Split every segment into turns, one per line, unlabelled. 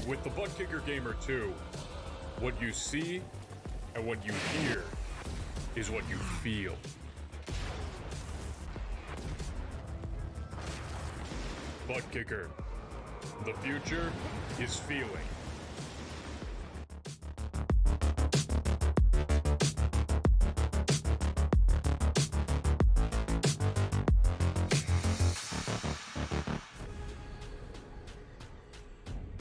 With the Butt Kicker Gamer 2, what you see and what you hear is what you feel. Butt Kicker. The future is feeling.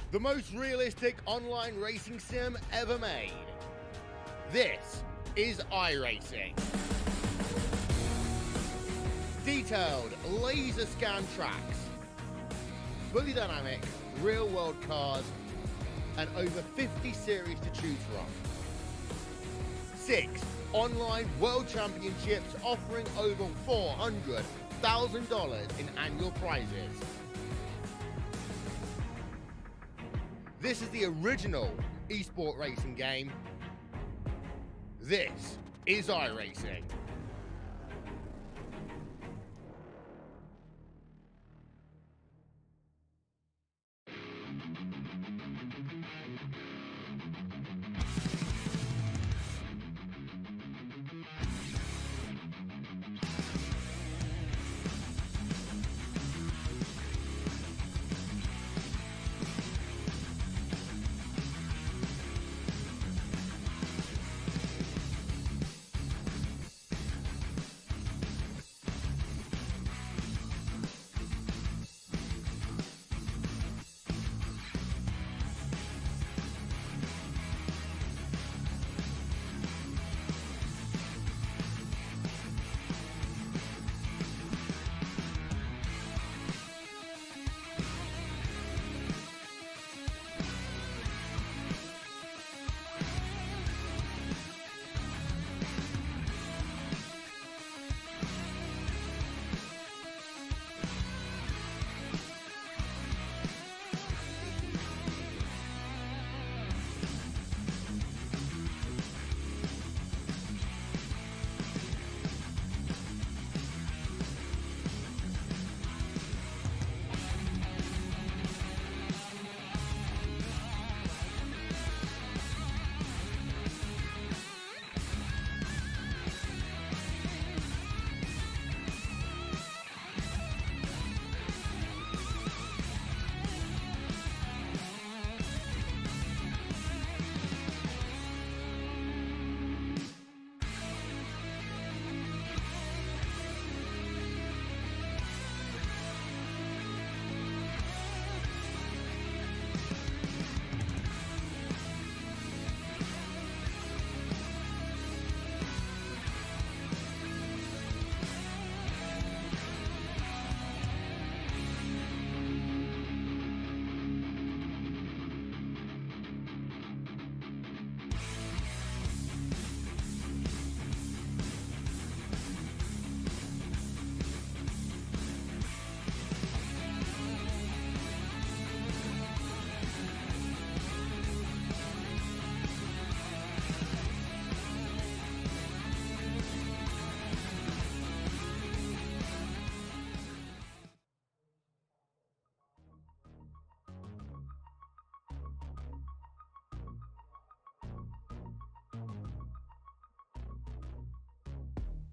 The most realistic online racing sim ever made. This is iRacing. Detailed laser scan tracks, fully dynamic real world cars, and over 50 series to choose from. 6 online world championships offering over $400,000 in annual prizes. This is the original esport racing game. This is iRacing.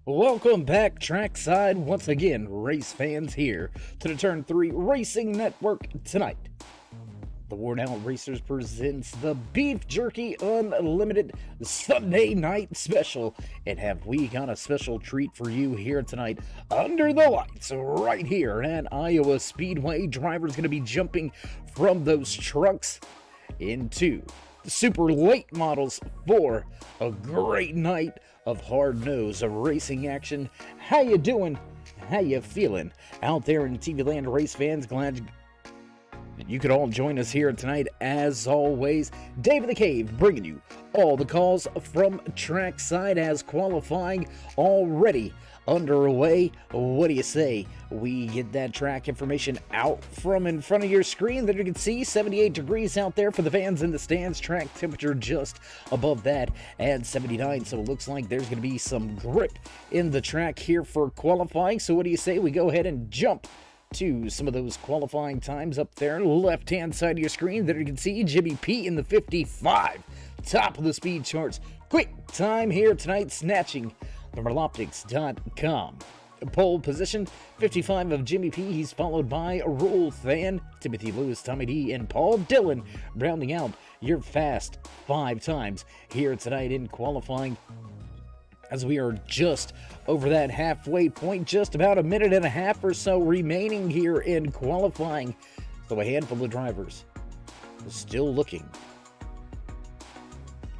Welcome back trackside once again, race fans, here to the Turn 3 Racing Network tonight. The Worn Out Racers presents the Beef Jerky Unlimited Sunday Night Special. And have we got a special treat for you here tonight under the lights right here at Iowa Speedway. Drivers going to be jumping from those trucks into the super late models for a great night of hard-nosed racing action. How you doing? How you feeling out there in TV land, race fans? Glad you could all join us here tonight. As always, Dave of the Cave bringing you all the calls from trackside as qualifying already underway. What do you say we get that track information out from in front of your screen that you can see? 78 degrees out there for the fans in the stands. Track temperature just above that at 79, so it looks like there's going to be some grip in the track here for qualifying. So what do you say we go ahead and jump to some of those qualifying times up there, left-hand side of your screen. There you can see Jimmy P in the 55, top of the speed charts. Quick time here tonight, snatching the Reloptics.com pole position. 55 of Jimmy P. He's followed by Rule Than, Timothy Lewis, Tommy D, and Paul Dillon, rounding out your fast 5 times here tonight in qualifying, as we are just over that halfway point, just about a minute and a half or so remaining here in qualifying. So a handful of drivers still looking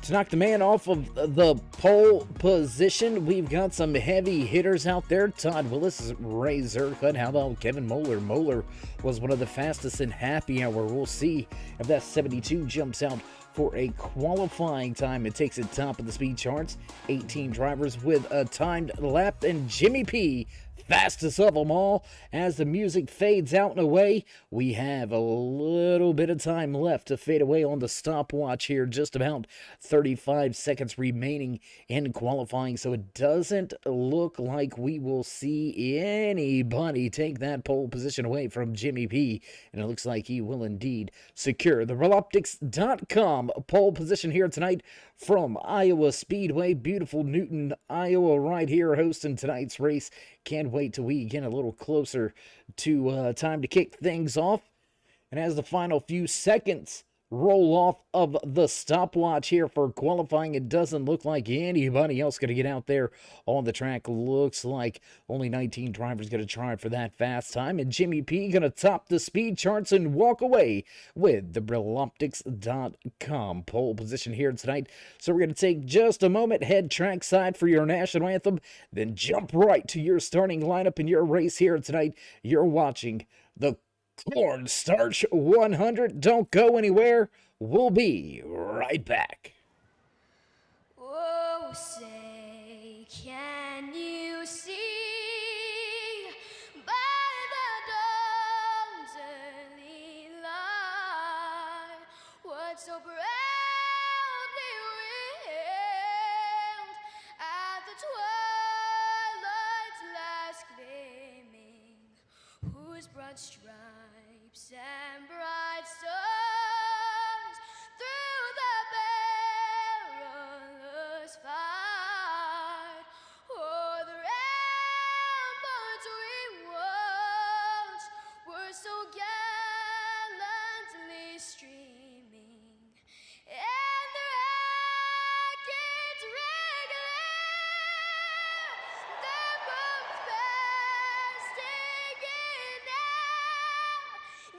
to knock the man off of the pole position. We've got some heavy hitters out there. Todd Willis, Ray Zerkut. How about Kevin Moeller? Moeller was one of the fastest in happy hour. We'll see if that 72 jumps out for a qualifying time. It takes it top of the speed charts. 18 drivers with a timed lap, and Jimmy P, fastest of them all. As the music fades out and away, we have a little bit of time left to fade away on the stopwatch here. Just about 35 seconds remaining in qualifying, so it doesn't look like we will see anybody take that pole position away from Jimmy P, and it looks like he will indeed secure the Reloptics.com pole position here tonight from Iowa Speedway. Beautiful Newton, Iowa, right here hosting tonight's race. Can't wait till we get a little closer to time to kick things off. And as the final few seconds roll off of the stopwatch here for qualifying, it doesn't look like anybody else going to get out there on the track. Looks like only 19 drivers going to try for that fast time, and Jimmy P going to top the speed charts and walk away with the Reloptics.com pole position here tonight. So we're going to take just a moment, head trackside for your national anthem, then jump right to your starting lineup in your race here tonight. You're watching the Cornstarch 100. Don't go anywhere. We'll be right back.
Oh, say, can you see by the dawn's early light what so proudly wailed at the twilight's last gleaming, whose broad stripes and bright stars through the perilous fight o'er the ramparts we watched were so gallantly streaming, and the rackets regular, the boats bursting in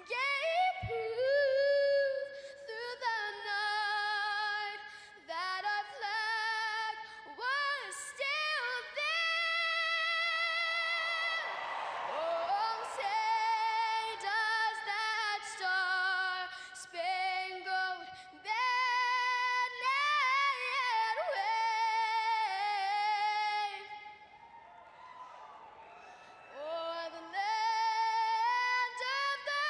gave proof through the night that our flag was still there. Oh, say does that star-spangled banner yet wave o'er the land of the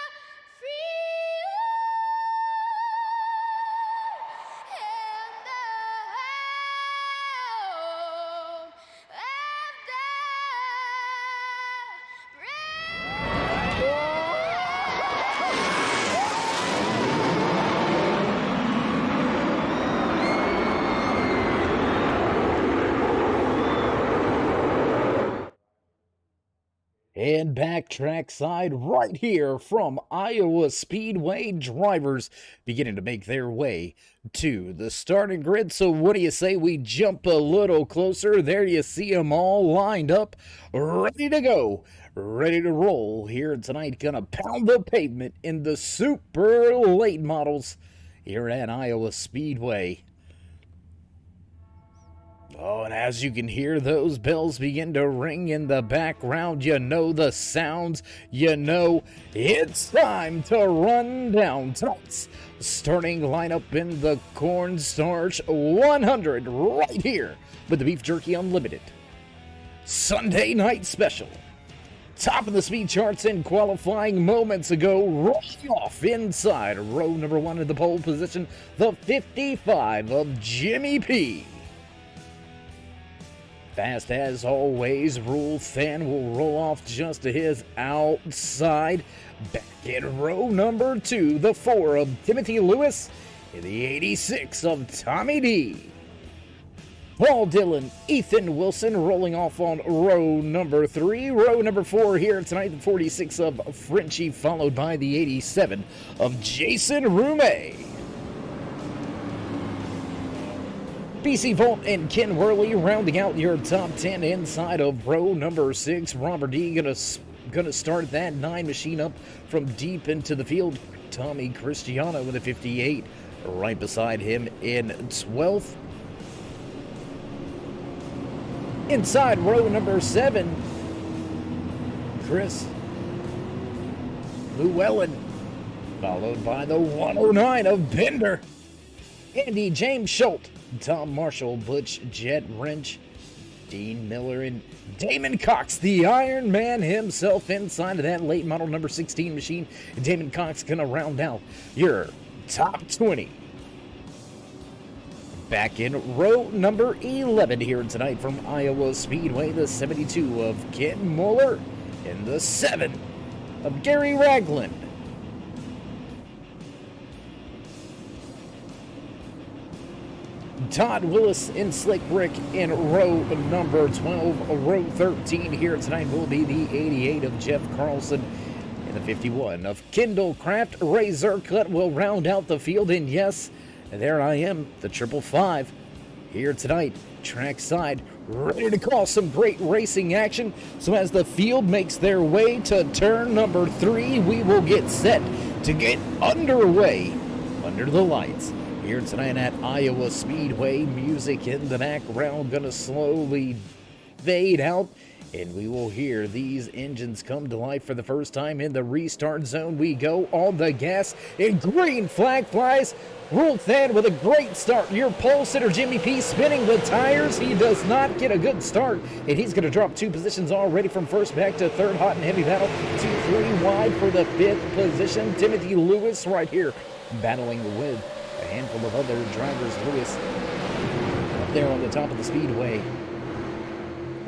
free and the home of the
And back trackside right here from Iowa Speedway, drivers beginning to make their way to the starting grid. So what do you say we jump a little closer? There you see them all lined up, ready to go, ready to roll here tonight. Gonna pound the pavement in the super late models here at Iowa Speedway. Oh, and as you can hear those bells begin to ring in the background, you know the sounds, you know it's time to run down tonight's starting lineup in the Cornstarch 100 right here with the Beef Jerky Unlimited Sunday Night Special. Top of the speed charts in qualifying moments ago, right off inside row number 1 in the pole position, the 55 of Jimmy P. Fast as always, Rule Fan will roll off just to his outside. Back in row number 2, the 4 of Timothy Lewis, and the 86 of Tommy D. Paul Dillon, Ethan Wilson rolling off on row number 3. Row number 4 here tonight, the 46 of Frenchie, followed by the 87 of Jason Rumey. BC Volt and Ken Worley rounding out your top 10 inside of row number 6. Robert D gonna start that 9 machine up from deep into the field. Tommy Cristiano with a 58 right beside him in 12th. Inside row number 7, Chris Llewellyn, followed by the 109 of Bender. Andy James Schultz, Tom Marshall, Butch Jet Wrench, Dean Miller, and Damon Cox, the Iron Man himself, inside of that late model number 16 machine. Damon Cox gonna round out your top 20. Back in row number 11 here tonight from Iowa Speedway, the 72 of Ken Mueller and the 7 of Gary Ragland. Todd Willis in Slick Brick in row number 12. Row 13 here tonight will be the 88 of Jeff Carlson and the 51 of Kendall Kraft. Ray Zercut will round out the field, and yes, there I am, the 555 here tonight, trackside, ready to call some great racing action. So as the field makes their way to turn number 3, we will get set to get underway under the lights here tonight at Iowa Speedway. Music in the background gonna slowly fade out, and we will hear these engines come to life for the first time. In the restart zone we go, on the gas, and green flag flies. Rule Fan with a great start. Your pole sitter Jimmy P spinning the tires. He does not get a good start, and he's going to drop 2 positions already from first back to third. Hot and heavy battle. 2-3 wide for the 5th position. Timothy Lewis right here battling with a handful of other drivers. Lewis up there on the top of the speedway.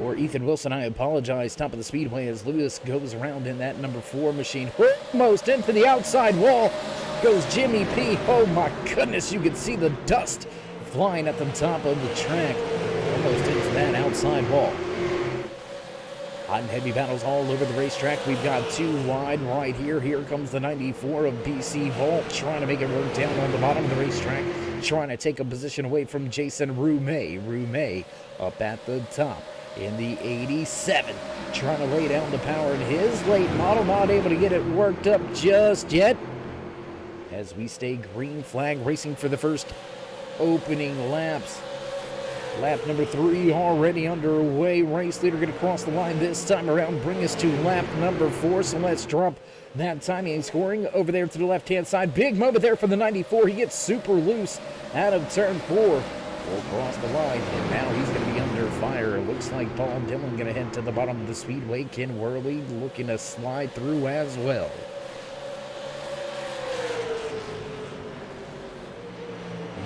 Or Ethan Wilson, I apologize, top of the speedway as Lewis goes around in that number 4 machine. Almost into the outside wall goes Jimmy P. Oh my goodness, you can see the dust flying at the top of the track. Almost into that outside wall. Hot and heavy battles all over the racetrack. We've got 2 wide right here. Here comes the 94 of BC Volt, trying to make it work down on the bottom of the racetrack, trying to take a position away from Jason Rumey. Rumey up at the top in the 87, trying to lay down the power in his late model, not able to get it worked up just yet. As we stay green flag racing for the first opening laps. Lap number 3 already underway. Race leader going to cross the line this time around, bring us to lap number 4. So let's drop that timing scoring over there to the left-hand side. Big moment there for the 94. He gets super loose out of turn 4. Will cross the line, and now he's going to be under fire. It looks like Paul Dillon going to head to the bottom of the speedway. Ken Worley looking to slide through as well.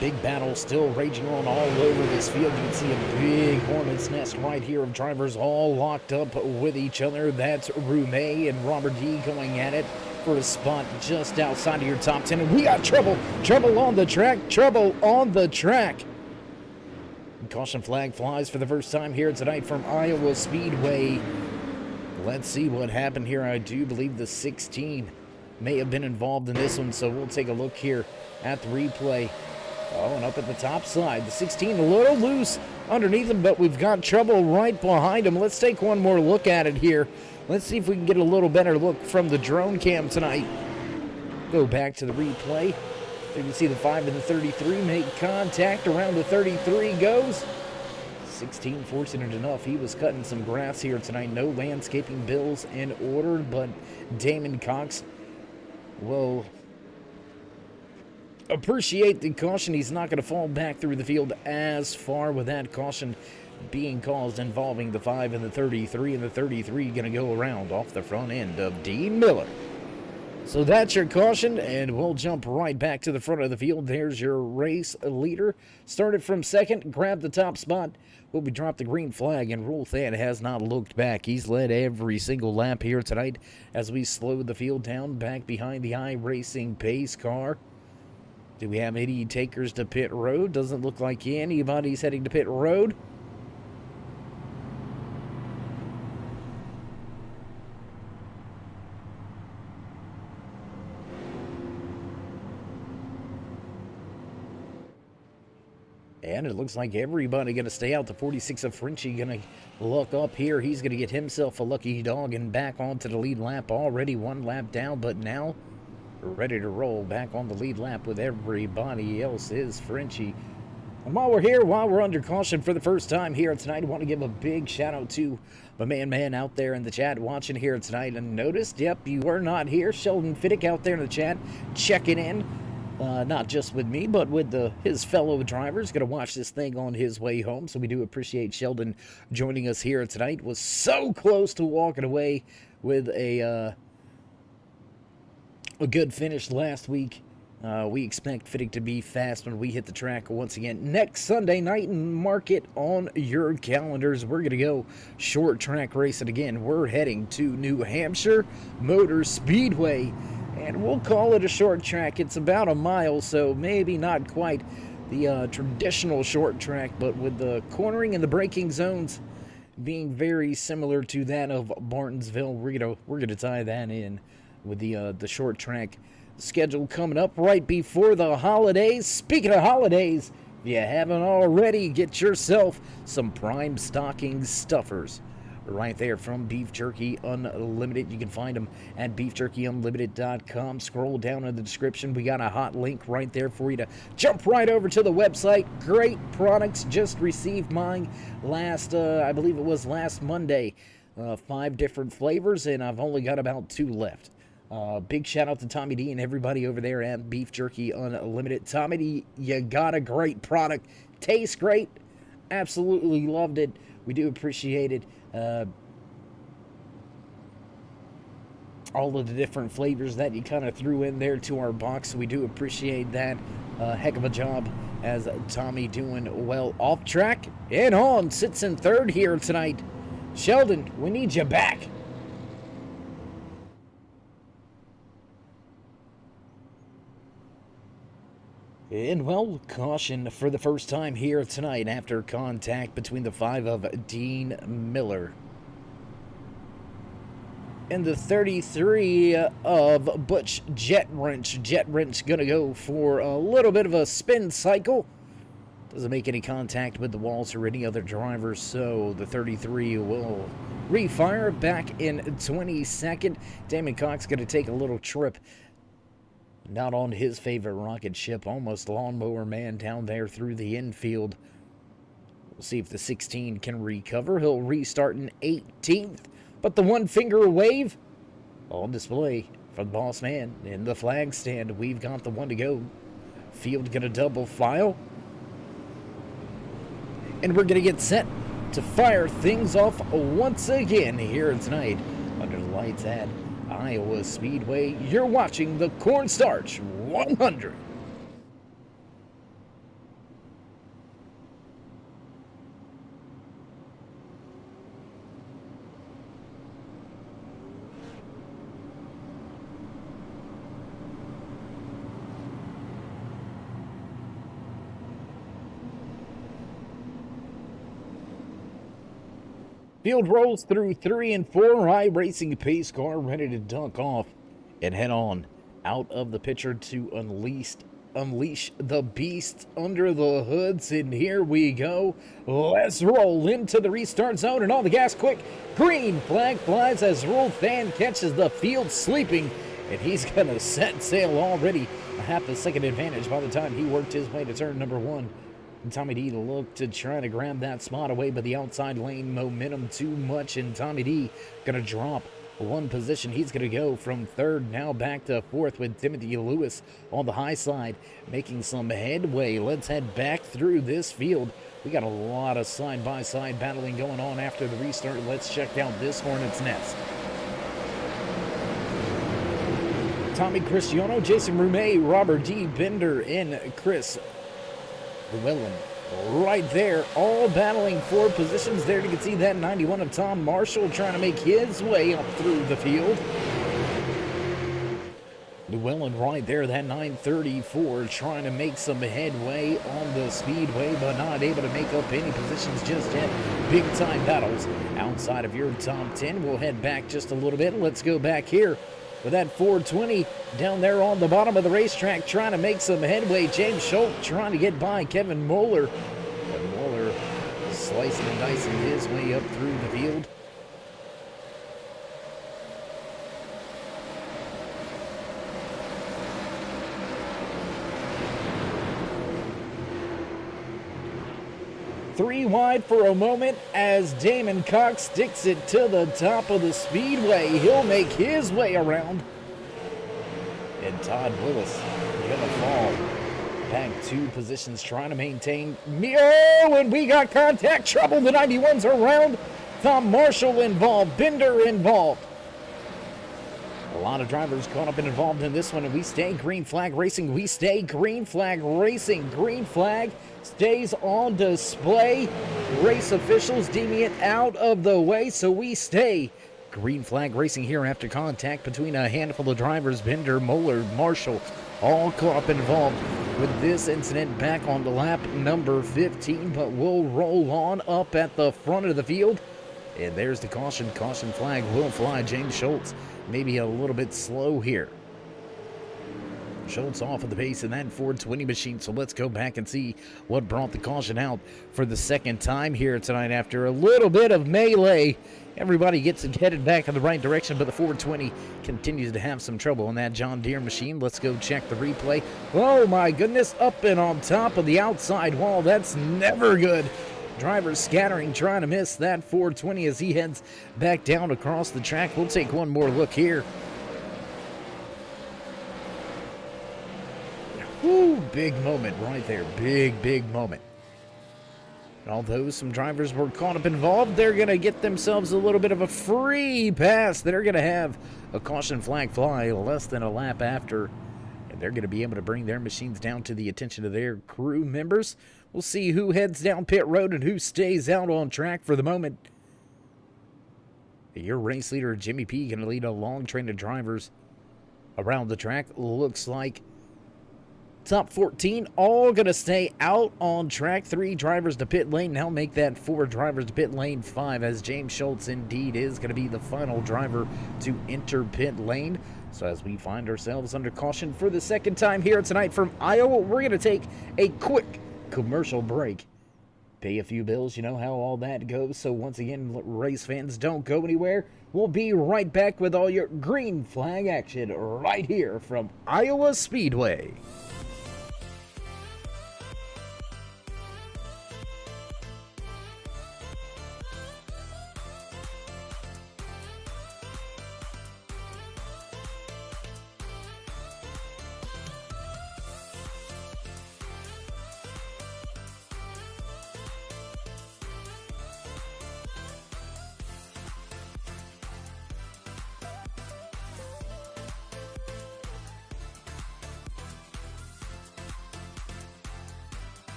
Big battle still raging on all over this field. You can see a big hornet's nest right here of drivers all locked up with each other. That's Rumey and Robert D going at it for a spot just outside of your top 10. And we got trouble. Trouble on the track. Trouble on the track. Caution flag flies for the first time here tonight from Iowa Speedway. Let's see what happened here. I do believe the 16 may have been involved in this one, so we'll take a look here at the replay. Oh, and up at the top side, the 16 a little loose underneath him, but we've got trouble right behind him. Let's take one more look at it here. Let's see if we can get a little better look from the drone cam tonight. Go back to the replay. So you can see the 5 and the 33 make contact. Around the 33 goes. 16 fortunate enough. He was cutting some grass here tonight. No landscaping bills in order, but Damon Cox will appreciate the caution. He's not going to fall back through the field as far with that caution being caused involving the 5 and the 33, and the 33 going to go around off the front end of Dean Miller. So that's your caution, and we'll jump right back to the front of the field. There's your race leader. Started from second, grabbed the top spot. Will be dropped the green flag, and Rule Than has not looked back. He's led every single lap here tonight as we slow the field down back behind the iRacing pace car. Do we have any takers to pit road? Doesn't look like anybody's heading to pit road. And it looks like everybody going to stay out. The 46 of Frenchie going to look up here. He's going to get himself a lucky dog and back onto the lead lap. Already one lap down, but now ready to roll back on the lead lap with everybody else is Frenchie. And while we're here, while we're under caution for the first time here tonight, I want to give a big shout out to my man out there in the chat watching here tonight. And noticed, yep, you were not here. Sheldon Fiddick out there in the chat checking in. Not just with me, but with his fellow drivers. Going to watch this thing on his way home. So we do appreciate Sheldon joining us here tonight. Was so close to walking away with a good finish last week. We expect Fiddick to be fast when we hit the track once again next Sunday night, and mark it on your calendars. We're going to go short track racing again. We're heading to New Hampshire Motor Speedway. And we'll call it a short track. It's about a mile, so maybe not quite the traditional short track, but with the cornering and the braking zones being very similar to that of Martinsville, we're gonna tie that in with the short track schedule coming up right before the holidays. Speaking of holidays, if you haven't already, get yourself some prime stocking stuffers. Right there from Beef Jerky Unlimited. You can find them at beefjerkyunlimited.com. Scroll down in the description. We got a hot link right there for you to jump right over to the website. Great products. Just received mine last, I believe it was last Monday. 5 different flavors, and I've only got about 2 left. Big shout out to Tommy D and everybody over there at Beef Jerky Unlimited. Tommy D, you got a great product. Tastes great. Absolutely loved it. We do appreciate it. All of the different flavors that you kind of threw in there to our box. We do appreciate that. Heck of a job as Tommy doing well off track and on. Sits in third here tonight. Sheldon, we need you back. And well, caution for the first time here tonight after contact between the 5 of Dean Miller and the 33 of Butch Jet Wrench. Jet Wrench gonna go for a little bit of a spin cycle. Doesn't make any contact with the walls or any other drivers, so the 33 will refire back in 22nd. Damon Cox gonna take a little trip. Not on his favorite rocket ship, almost lawnmower man down there through the infield. We'll see if the 16 can recover. He'll restart in 18th, but the one finger wave on display for the boss man in the flag stand. We've got the one to go. Field gonna double file. And we're gonna get set to fire things off once again here tonight under the lights at Iowa Speedway. You're watching the Cornstarch 100. Field rolls through 3 and 4. iRacing pace car ready to dunk off and head on out of the picture to unleash the beast under the hoods. And here we go. Let's roll into the restart zone and all the gas quick. Green flag flies as Rule Than catches the field sleeping, and he's gonna set sail already. A half a second advantage by the time he worked his way to turn number 1. And Tommy D looked to try to grab that spot away, but the outside lane momentum too much, and Tommy D gonna drop 1 position. He's gonna go from 3rd now back to 4th with Timothy Lewis on the high side, making some headway. Let's head back through this field. We got a lot of side-by-side battling going on after the restart. Let's check out this Hornet's Nest. Tommy Cristiano, Jason Rume, Robert D. Bender, and Chris Llewellyn. Right there, all battling for positions there. You can see that 91 of Tom Marshall trying to make his way up through the field. Llewellyn right there, that 934, trying to make some headway on the speedway, but not able to make up any positions just yet. Big time battles outside of your top 10. We'll head back just a little bit. Let's go back here with that 420 down there on the bottom of the racetrack, trying to make some headway. James Schultz trying to get by Kevin Moeller. But Moeller slicing and dicing his way up through the field. Three wide for a moment as Damon Cox sticks it to the top of the speedway. He'll make his way around. And Todd Willis gonna fall back 2 positions, trying to maintain. Oh, and we got contact trouble. The 91's around. Tom Marshall involved. Bender involved. A lot of drivers caught up and involved in this one, and we stay green flag racing. We stay green flag racing. Green flag stays on display. Race officials deeming it out of the way, so we stay green flag racing here after contact between a handful of drivers. Bender, Moeller, Marshall, all caught up and involved with this incident back on the lap number 15, but we'll roll on up at the front of the field. And there's the caution. Caution flag will fly. James Schultz maybe a little bit slow here. Schultz off of the pace in that 420 machine, so let's go back and see what brought the caution out for the second time here tonight. After a little bit of melee, everybody gets headed back in the right direction, but the 420 continues to have some trouble in that John Deere machine. Let's go check the replay. Oh my goodness, up and on top of the outside wall. That's never good. Drivers scattering, trying to miss that 420 as he heads back down across the track. We'll take one more look here. Woo, big moment right there. Big moment. Although some drivers were caught up involved, they're going to get themselves a little bit of a free pass. They're going to have a caution flag fly less than a lap after. And they're going to be able to bring their machines down to the attention of their crew members. We'll see who heads down pit road and who stays out on track for the moment. Your race leader, Jimmy P, going to lead a long train of drivers around the track. Looks like top 14 all going to stay out on track. 3 drivers to pit lane. Now make that 4 drivers to pit lane 5, as James Schultz indeed is going to be the final driver to enter pit lane. So as we find ourselves under caution for the second time here tonight from Iowa, we're going to take a quick commercial break. Pay a few bills, you know how all that goes. So once again, race fans, don't go anywhere. We'll be right back with all your green flag action right here from Iowa Speedway.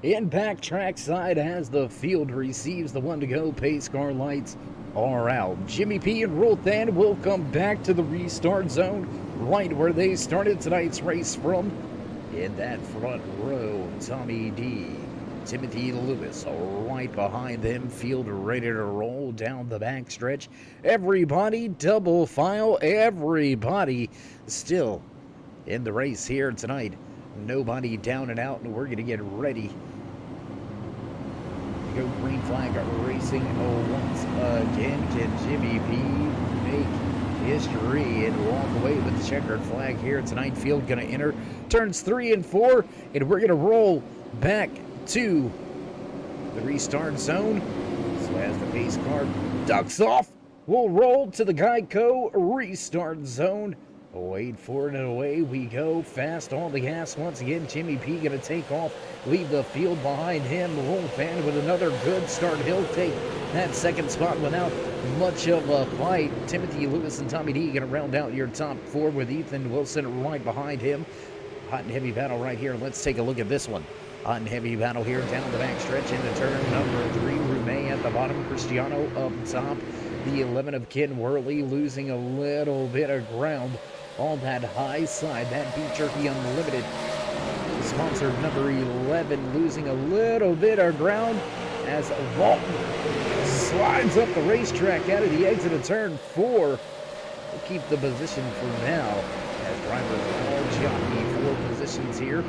in back trackside as the field receives the one to go. Pace car lights are out. Jimmy P and Rolthan will come back to the restart zone right where they started tonight's race from. In that front row, Tommy D, Timothy Lewis right behind them, field ready to roll down the backstretch. Everybody double file, everybody still in the race here tonight. Nobody down and out, and we're going to get ready to go green flag racing once again. Can Jimmy P make history and walk away with the checkered flag here tonight? Field going to enter turns 3 and 4, and we're going to roll back to the restart zone. So as the pace car ducks off, we'll roll to the Geico restart zone. Wait for it, and away we go. Fast on the gas once again. Jimmy P gonna take off, leave the field behind him. Rolfan with another good start. He'll take that second spot without much of a fight. Timothy Lewis and Tommy D gonna round out your top 4 with Ethan Wilson right behind him. Hot and heavy battle right here. Let's take a look at this one. Hot and heavy battle here down the backstretch into turn number 3. Rume at the bottom, Cristiano up top. The 11 of Ken Worley losing a little bit of ground on that high side. That beat Jerky Unlimited, sponsor number 11, losing a little bit of ground as Walton slides up the racetrack out of the exit of turn 4. We'll keep the position for now as drivers all jockey for positions here.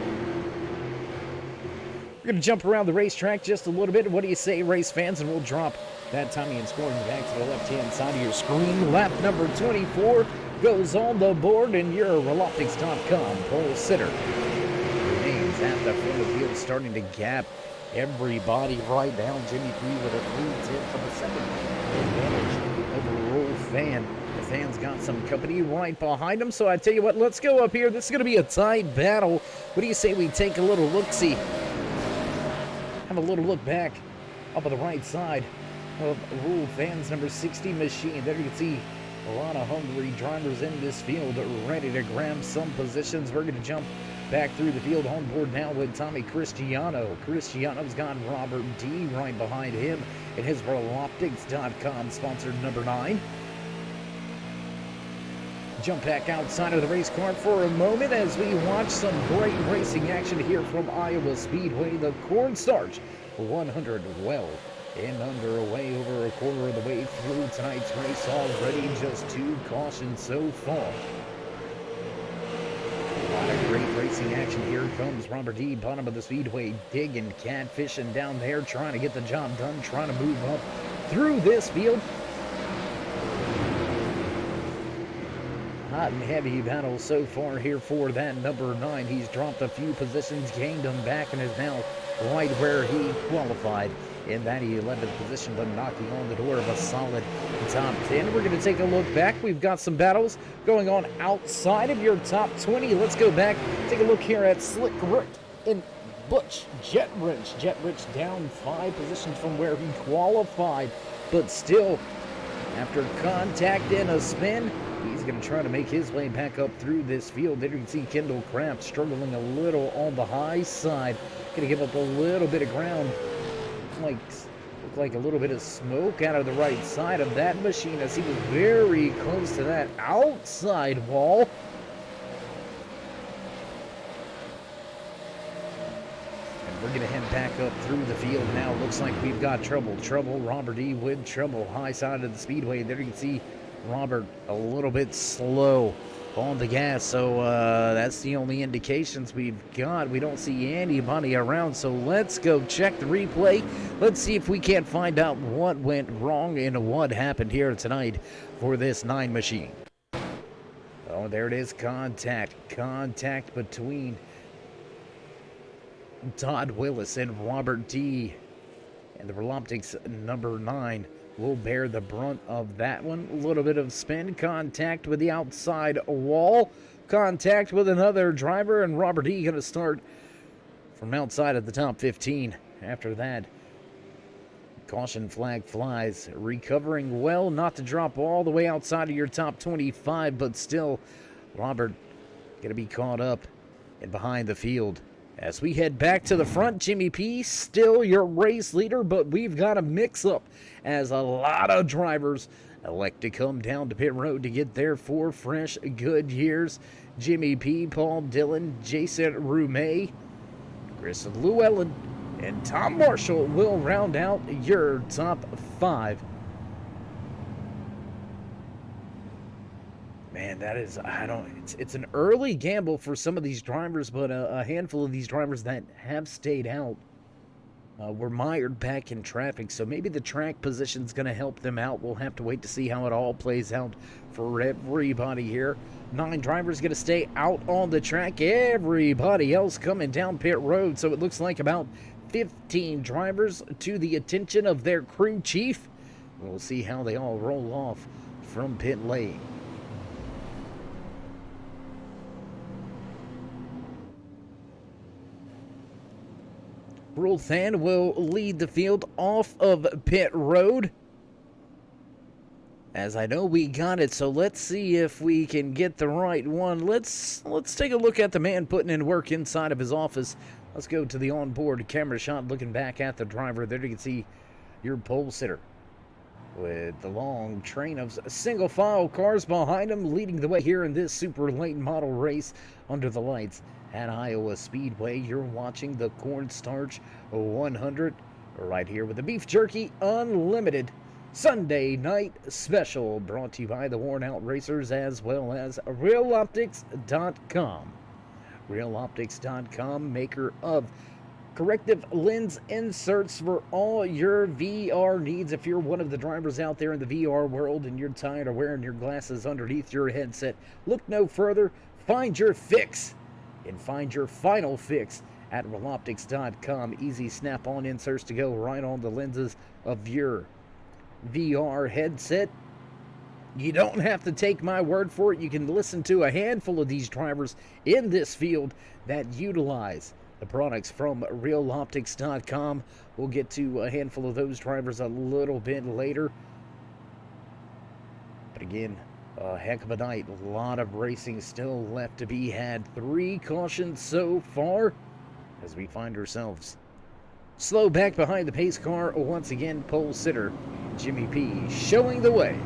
We're going to jump around the racetrack just a little bit. What do you say, race fans? And we'll drop that timing and scoring back to the left-hand side of your screen. Lap number 24 goes on the board, and your Reloptics.com pole sitter remains at the front of the field, starting to gap everybody right down. Jimmy P with a 3/10 of a second advantage over Roll Fan. The Fan's got some company right behind him, so I tell you what, let's go up here. This is going to be a tight battle. What do you say we take a little look-see? Have a little look back up on the right side of Rule Fans number 60 machine. There you can see a lot of hungry drivers in this field ready to grab some positions. We're going to jump back through the field on board now with Tommy Cristiano. Cristiano's got Robert D right behind him in his Reloptics.com sponsored number 9. Jump back outside of the race car for a moment as we watch some great racing action here from Iowa Speedway. The cornstarch 100 well and underway, over a quarter of the way through tonight's race already. Just 2 cautions so far. A lot of great racing action. Here comes Robert D, bottom of the speedway, digging, catfishing down there, trying to get the job done, trying to move up through this field. Hot and heavy battle so far here for that number 9. He's dropped a few positions, gained them back, and is now right where he qualified in that 11th position, but knocking on the door of a solid top 10. We're going to take a look back. We've got some battles going on outside of your top 20. Let's go back, take a look here at Slick Rick and Butch Jet Wrench. Jet Wrench down 5 positions from where he qualified, but still, after contact and a spin, he's going to try to make his way back up through this field. There you can see Kendall Kraft struggling a little on the high side. Going to give up a little bit of ground. Look like a little bit of smoke out of the right side of that machine as he was very close to that outside wall. And we're going to head back up through the field now. Looks like we've got trouble. Robert E with trouble. High side of the speedway. There you can see Robert a little bit slow on the gas, so that's the only indications we've got. We don't see anybody around, so let's go check the replay. Let's see if we can't find out what went wrong and what happened here tonight for this 9 machine. Oh, there it is. Contact between Todd Willis and Robert D, and the Reloptics number 9 will bear the brunt of that one. A little bit of spin, contact with the outside wall, contact with another driver, and Robert E going to start from outside of the top 15. After that, caution flag flies, recovering well, not to drop all the way outside of your top 25, but still, Robert going to be caught up and behind the field. As we head back to the front, Jimmy P still your race leader, but we've got a mix-up as a lot of drivers elect to come down to pit road to get their 4 fresh good years. Jimmy P, Paul Dillon, Jason Rumey, Chris Llewellyn, and Tom Marshall will round out your top 5. Man, that is, it's an early gamble for some of these drivers, but a handful of these drivers that have stayed out were mired back in traffic, so maybe the track position's going to help them out. We'll have to wait to see how it all plays out for everybody here. 9 drivers going to stay out on the track. Everybody else coming down pit road, so it looks like about 15 drivers to the attention of their crew chief. We'll see how they all roll off from pit lane. Rulthan will lead the field off of pit road. As I know we got it, so let's see if we can get the right one. Let's take a look at the man putting in work inside of his office. Let's go to the onboard camera shot looking back at the driver. There you can see your pole sitter with the long train of single file cars behind him leading the way here in this super late model race under the lights at Iowa Speedway. You're watching the Cornstarch 100 right here with the Beef Jerky Unlimited Sunday Night Special, brought to you by the Worn Out Racers as well as RealOptics.com. RealOptics.com, maker of corrective lens inserts for all your VR needs. If you're one of the drivers out there in the VR world and you're tired of wearing your glasses underneath your headset, look no further. Find your fix and find your final fix at RealOptics.com. Easy snap-on inserts to go right on the lenses of your VR headset. You don't have to take my word for it. You can listen to a handful of these drivers in this field that utilize the products from RealOptics.com. We'll get to a handful of those drivers a little bit later. But again, a heck of a night. A lot of racing still left to be had. 3 cautions so far as we find ourselves slow back behind the pace car. Once again, pole sitter Jimmy P showing the way.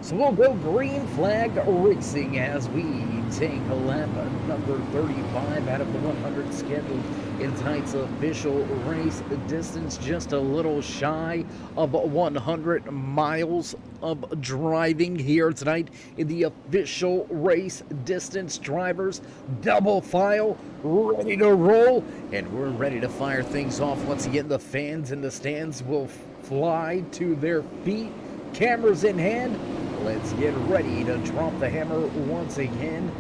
So we'll go green flag racing as we take a lap number 35 out of the 100 scheduled in tonight's official race distance. Just a little shy of 100 miles of driving here tonight in the official race distance. Drivers, double file, ready to roll, and we're ready to fire things off. Once again, the fans in the stands will fly to their feet, cameras in hand. Let's get ready to drop the hammer once again.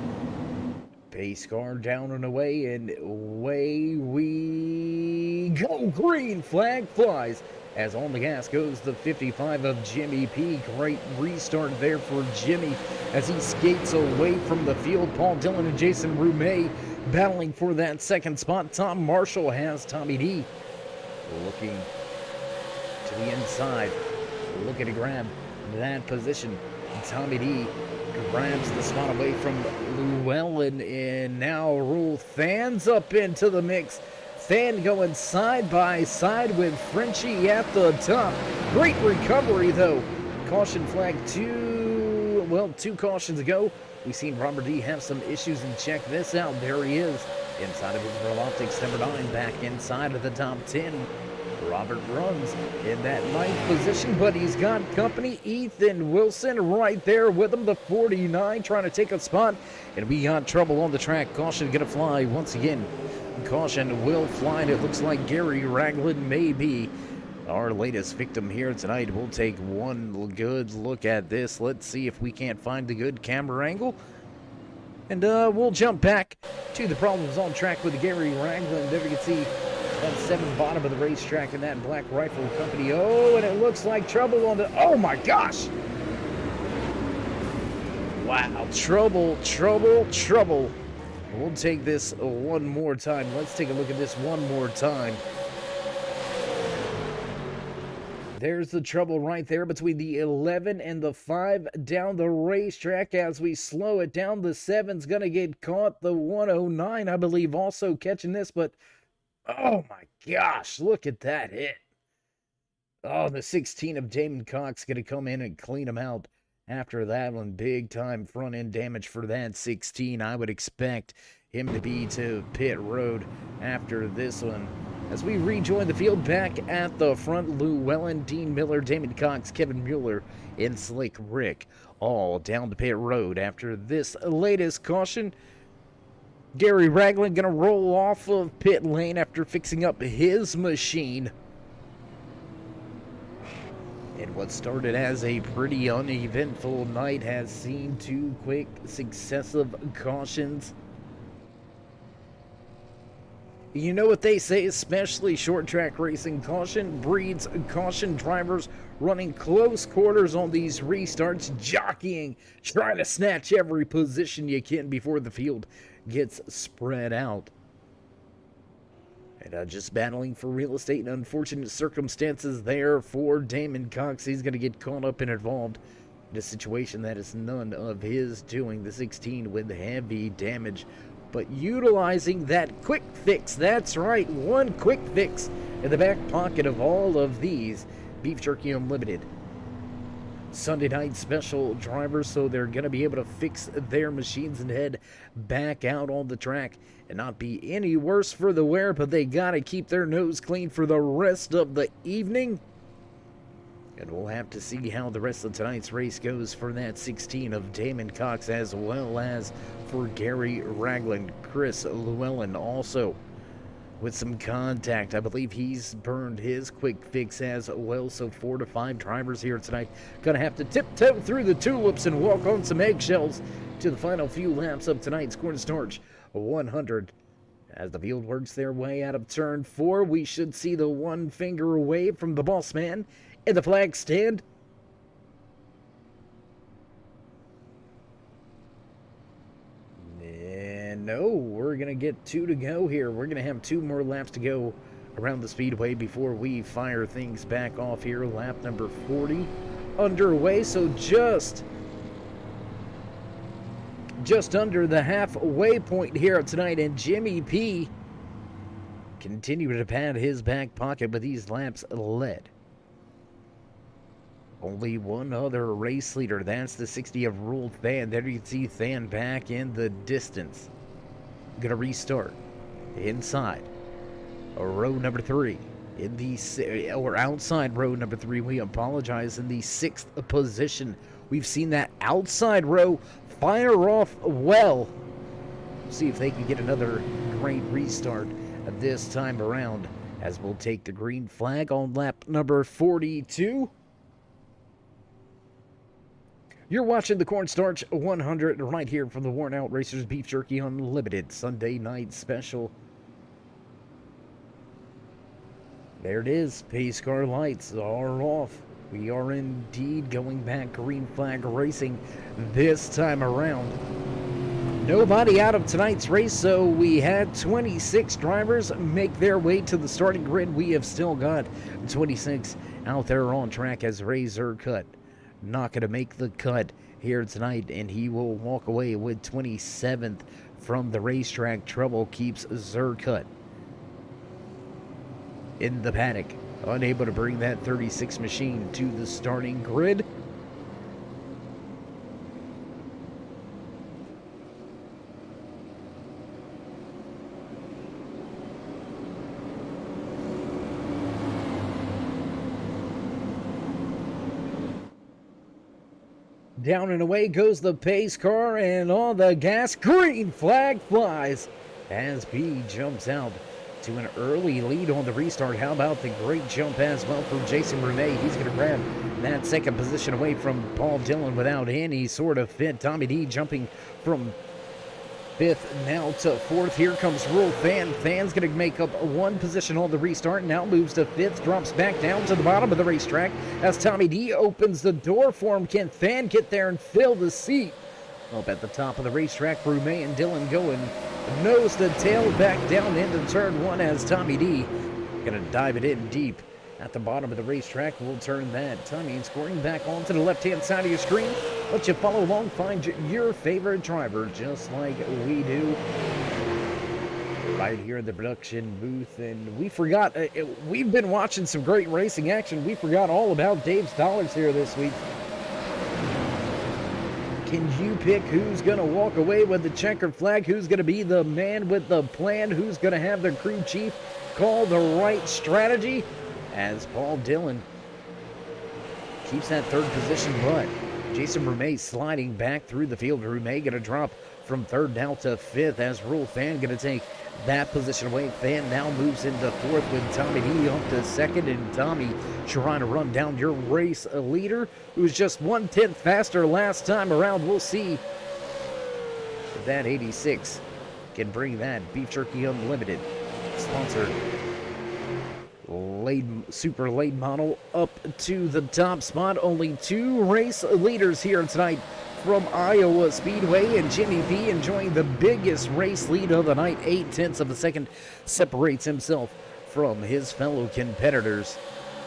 Pace car down and away, and away we go. Green flag flies as on the gas goes the 55 of Jimmy P. Great restart there for Jimmy as he skates away from the field. Paul Dillon and Jason Rumey battling for that second spot. Tom Marshall has Tommy D looking to the inside, looking to grab that position. Tommy D grabs the spot away from Llewellyn, and now Rule Fan's up into the mix. Fan going side by side with Frenchie at the top. Great recovery though. Caution flag two cautions ago. We've seen Robert D have some issues, and check this out. There he is Inside of his Real Optics, number 9, back inside of the top 10. Robert runs in that 9th position, but he's got company. Ethan Wilson right there with him, the 49, trying to take a spot. And we got trouble on the track. Caution gonna fly once again. Caution will fly, and it looks like Gary Ragland may be our latest victim here tonight. We'll take one good look at this. Let's see if we can't find the good camera angle. And we'll jump back to the problems on track with Gary Ragland. There you can see that 7th bottom of the racetrack in that Black Rifle Company. Oh, and it looks like trouble on the... Oh, my gosh! Wow, trouble. We'll take this one more time. Let's take a look at this one more time. There's the trouble right there between the 11 and the 5 down the racetrack. As we slow it down, the 7's going to get caught. The 109, I believe, also catching this, but oh my gosh, look at that hit. Oh, the 16 of Damon Cox going to come in and clean him out after that one. Big time front end damage for that 16. I would expect him to be to pit road after this one. As we rejoin the field back at the front, Llewellyn, Dean Miller, Damon Cox, Kevin Mueller, and Slick Rick all down the pit road after this latest caution. Gary Ragland gonna roll off of pit lane after fixing up his machine. And what started as a pretty uneventful night has seen 2 quick successive cautions. You know what they say, especially short track racing, caution breeds caution. Drivers running close quarters on these restarts, jockeying, trying to snatch every position you can before the field gets spread out. And just battling for real estate and unfortunate circumstances there for Damon Cox. He's going to get caught up and involved in a situation that is none of his doing. The 16 with heavy damage, but utilizing that quick fix. That's right, one quick fix in the back pocket of all of these Beef Jerky Unlimited Sunday night special drivers, so they're going to be able to fix their machines and head back out on the track and not be any worse for the wear, but they got to keep their nose clean for the rest of the evening. And we'll have to see how the rest of tonight's race goes for that 16 of Damon Cox, as well as for Gary Ragland. Chris Llewellyn also with some contact. I believe he's burned his quick fix as well. So 4 to 5 drivers here tonight gonna have to tiptoe through the tulips and walk on some eggshells to the final few laps of tonight's Cornstarch 100. As the field works their way out of turn 4, we should see the one finger wave from the boss man in the flag stand. And no, we're going to get 2 to go here. We're going to have 2 more laps to go around the speedway before we fire things back off here. Lap number 40 underway, so just under the halfway point here tonight, and Jimmy P continuing to pad his back pocket with these laps led. Only one other race leader, that's the 60 of Rule Than. There you can see Than back in the distance. Gonna restart inside row number 3 in the, or outside row number 3, we apologize, in the 6th position. We've seen that outside row fire off well. See if they can get another great restart this time around, as we'll take the green flag on lap number 42. You're watching the Cornstarch 100 right here from the Worn Out Racers Beef Jerky Unlimited Sunday night special. There it is. Pace car lights are off. We are indeed going back green flag racing this time around. Nobody out of tonight's race, so we had 26 drivers make their way to the starting grid. We have still got 26 out there on track, as Razor Cut not going to make the cut here tonight, and he will walk away with 27th from the racetrack. Trouble keeps Zercut in the paddock, unable to bring that 36 machine to the starting grid. Down and away goes the pace car, and on the gas, green flag flies as B jumps out to an early lead on the restart. How about the great jump as well from Jason Brunet? He's going to grab that second position away from Paul Dillon without any sort of fit. Tommy D jumping from fifth now to fourth. Here comes Rule Fan. Fan's going to make up one position on the restart. Now moves to fifth, drops back down to the bottom of the racetrack as Tommy D opens the door for him. Can Fan get there and fill the seat? Up at the top of the racetrack, Brumet and Dillon going nose to tail back down into turn one as Tommy D going to dive it in deep at the bottom of the racetrack. We'll turn that timing scoring back onto the left-hand side of your screen. Let you follow along, find your favorite driver just like we do right here in the production booth. And we forgot, we've been watching some great racing action. We forgot all about Dave's Dollars here this week. Can you pick who's going to walk away with the checkered flag? Who's going to be the man with the plan? Who's going to have the crew chief call the right strategy? As Paul Dillon keeps that third position, but Jason Brumet sliding back through the field. Brumet going to drop from third down to fifth as Rule Fan going to take that position away. Fan now moves into fourth with Tommy D up to second, and Tommy trying to run down your race leader, who's just 1/10 faster last time around. We'll see if that 86 can bring that Beef Jerky Unlimited sponsored super late model up to the top spot. Only two race leaders here tonight from Iowa Speedway, and Jimmy V enjoying the biggest race lead of the night. 0.8 of a second separates himself from his fellow competitors.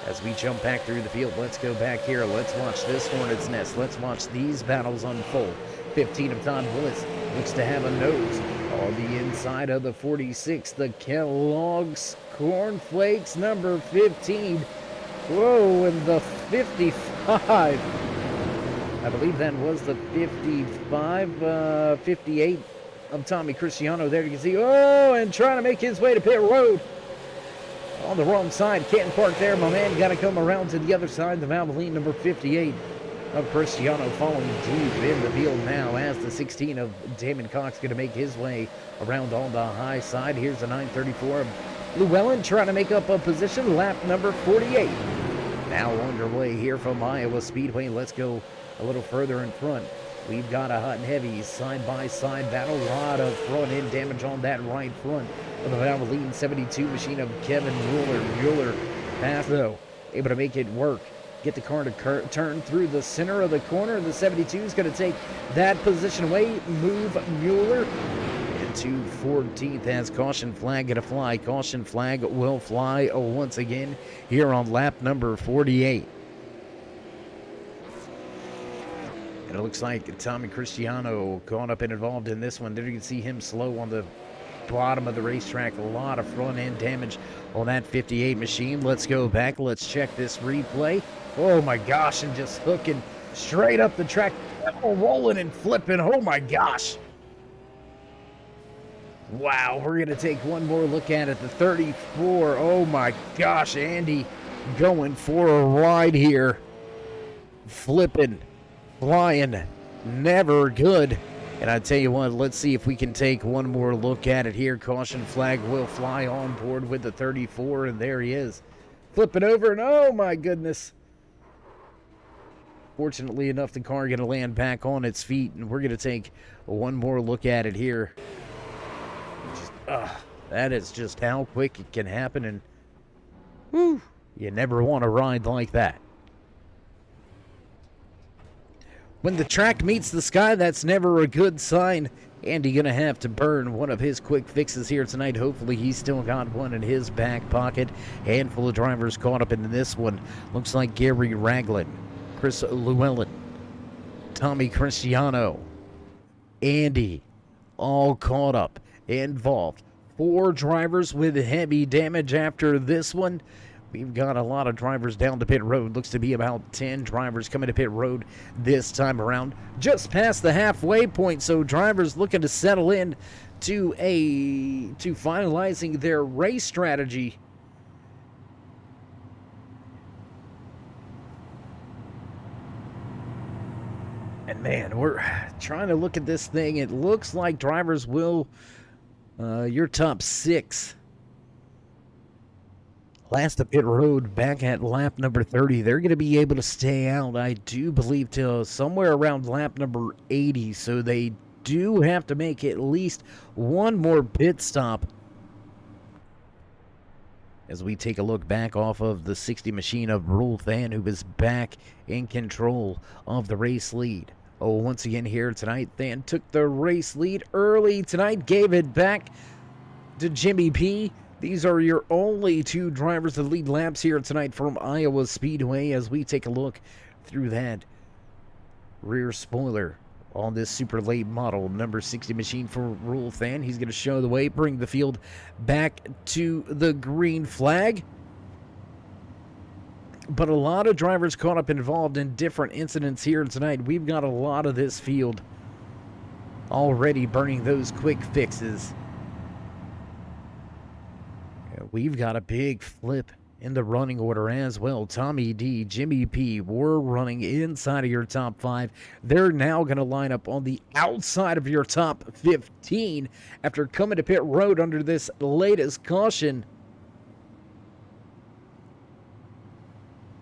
As we jump back through the field, let's go back here. Let's watch this hornet's nest. Let's watch these battles unfold. 15 of Todd Willis looks to have a nose on the inside of the 46. The Kellogg's Cornflakes number 15. Whoa, and the 55. I believe that was the 55, 58 of Tommy Cristiano there. You can see, oh, and trying to make his way to pit road. On the wrong side, can't park there. My man got to come around to the other side. The Valvoline number 58 of Cristiano following deep in the field now as the 16 of Damon Cox going to make his way around on the high side. Here's the 934 of Llewellyn trying to make up a position. Lap number 48. Now underway here from Iowa Speedway. Let's go a little further in front. We've got a hot and heavy side-by-side battle. A lot of front-end damage on that right front of the Valvoline 72 machine of Kevin Mueller. Mueller fast though, able to make it work. Get the car to turn through the center of the corner. The 72 is going to take that position away. Move Mueller into 14th as caution flag going to fly. Caution flag will fly once again here on lap number 48. And it looks like Tommy Cristiano caught up and involved in this one. There you can see him slow on the bottom of the racetrack. A lot of front-end damage on that 58 machine. Let's go back. Let's check this replay. Oh, my gosh, and just hooking straight up the track. Rolling and flipping. Oh, my gosh. Wow, we're going to take one more look at it. The 34. Oh, my gosh, Andy going for a ride here. Flipping. Flying, never good. And I tell you what, let's see if we can take one more look at it here. Caution flag will fly on board with the 34, and there he is. Flipping over, and oh my goodness. Fortunately enough, the car going to land back on its feet, and we're going to take one more look at it here. That is just how quick it can happen, and whew, you never want to ride like that. When the track meets the sky, that's never a good sign. Andy gonna have to burn one of his quick fixes here tonight. Hopefully he's still got one in his back pocket. Handful of drivers caught up in this one. Looks like Gary Ragland, Chris Llewellyn, Tommy Cristiano, Andy, all caught up, involved. 4 drivers with heavy damage after this one. We've got a lot of drivers down to pit road. Looks to be about 10 drivers coming to pit road this time around. Just past the halfway point, so drivers looking to settle in to finalizing their race strategy. And Man, we're trying to look at this thing. It looks like drivers will, your top 6. Last to pit road back at lap number 30. They're going to be able to stay out, I do believe, till somewhere around lap number 80. So they do have to make at least one more pit stop. As we take a look back off of the 60 machine of Rule Fan, who is back in control of the race lead. Oh, once again here tonight, Than took the race lead early tonight, gave it back to Jimmy P. These are your only 2 drivers that lead laps here tonight from Iowa Speedway as we take a look through that rear spoiler on this super late model number 60 machine for Rule Fan. He's going to show the way, bring the field back to the green flag. But a lot of drivers caught up involved in different incidents here tonight. We've got a lot of this field already burning those quick fixes. We've got a big flip in the running order as well. Tommy D, Jimmy P were running inside of your top 5. They're now going to line up on the outside of your top 15 after coming to pit road under this latest caution.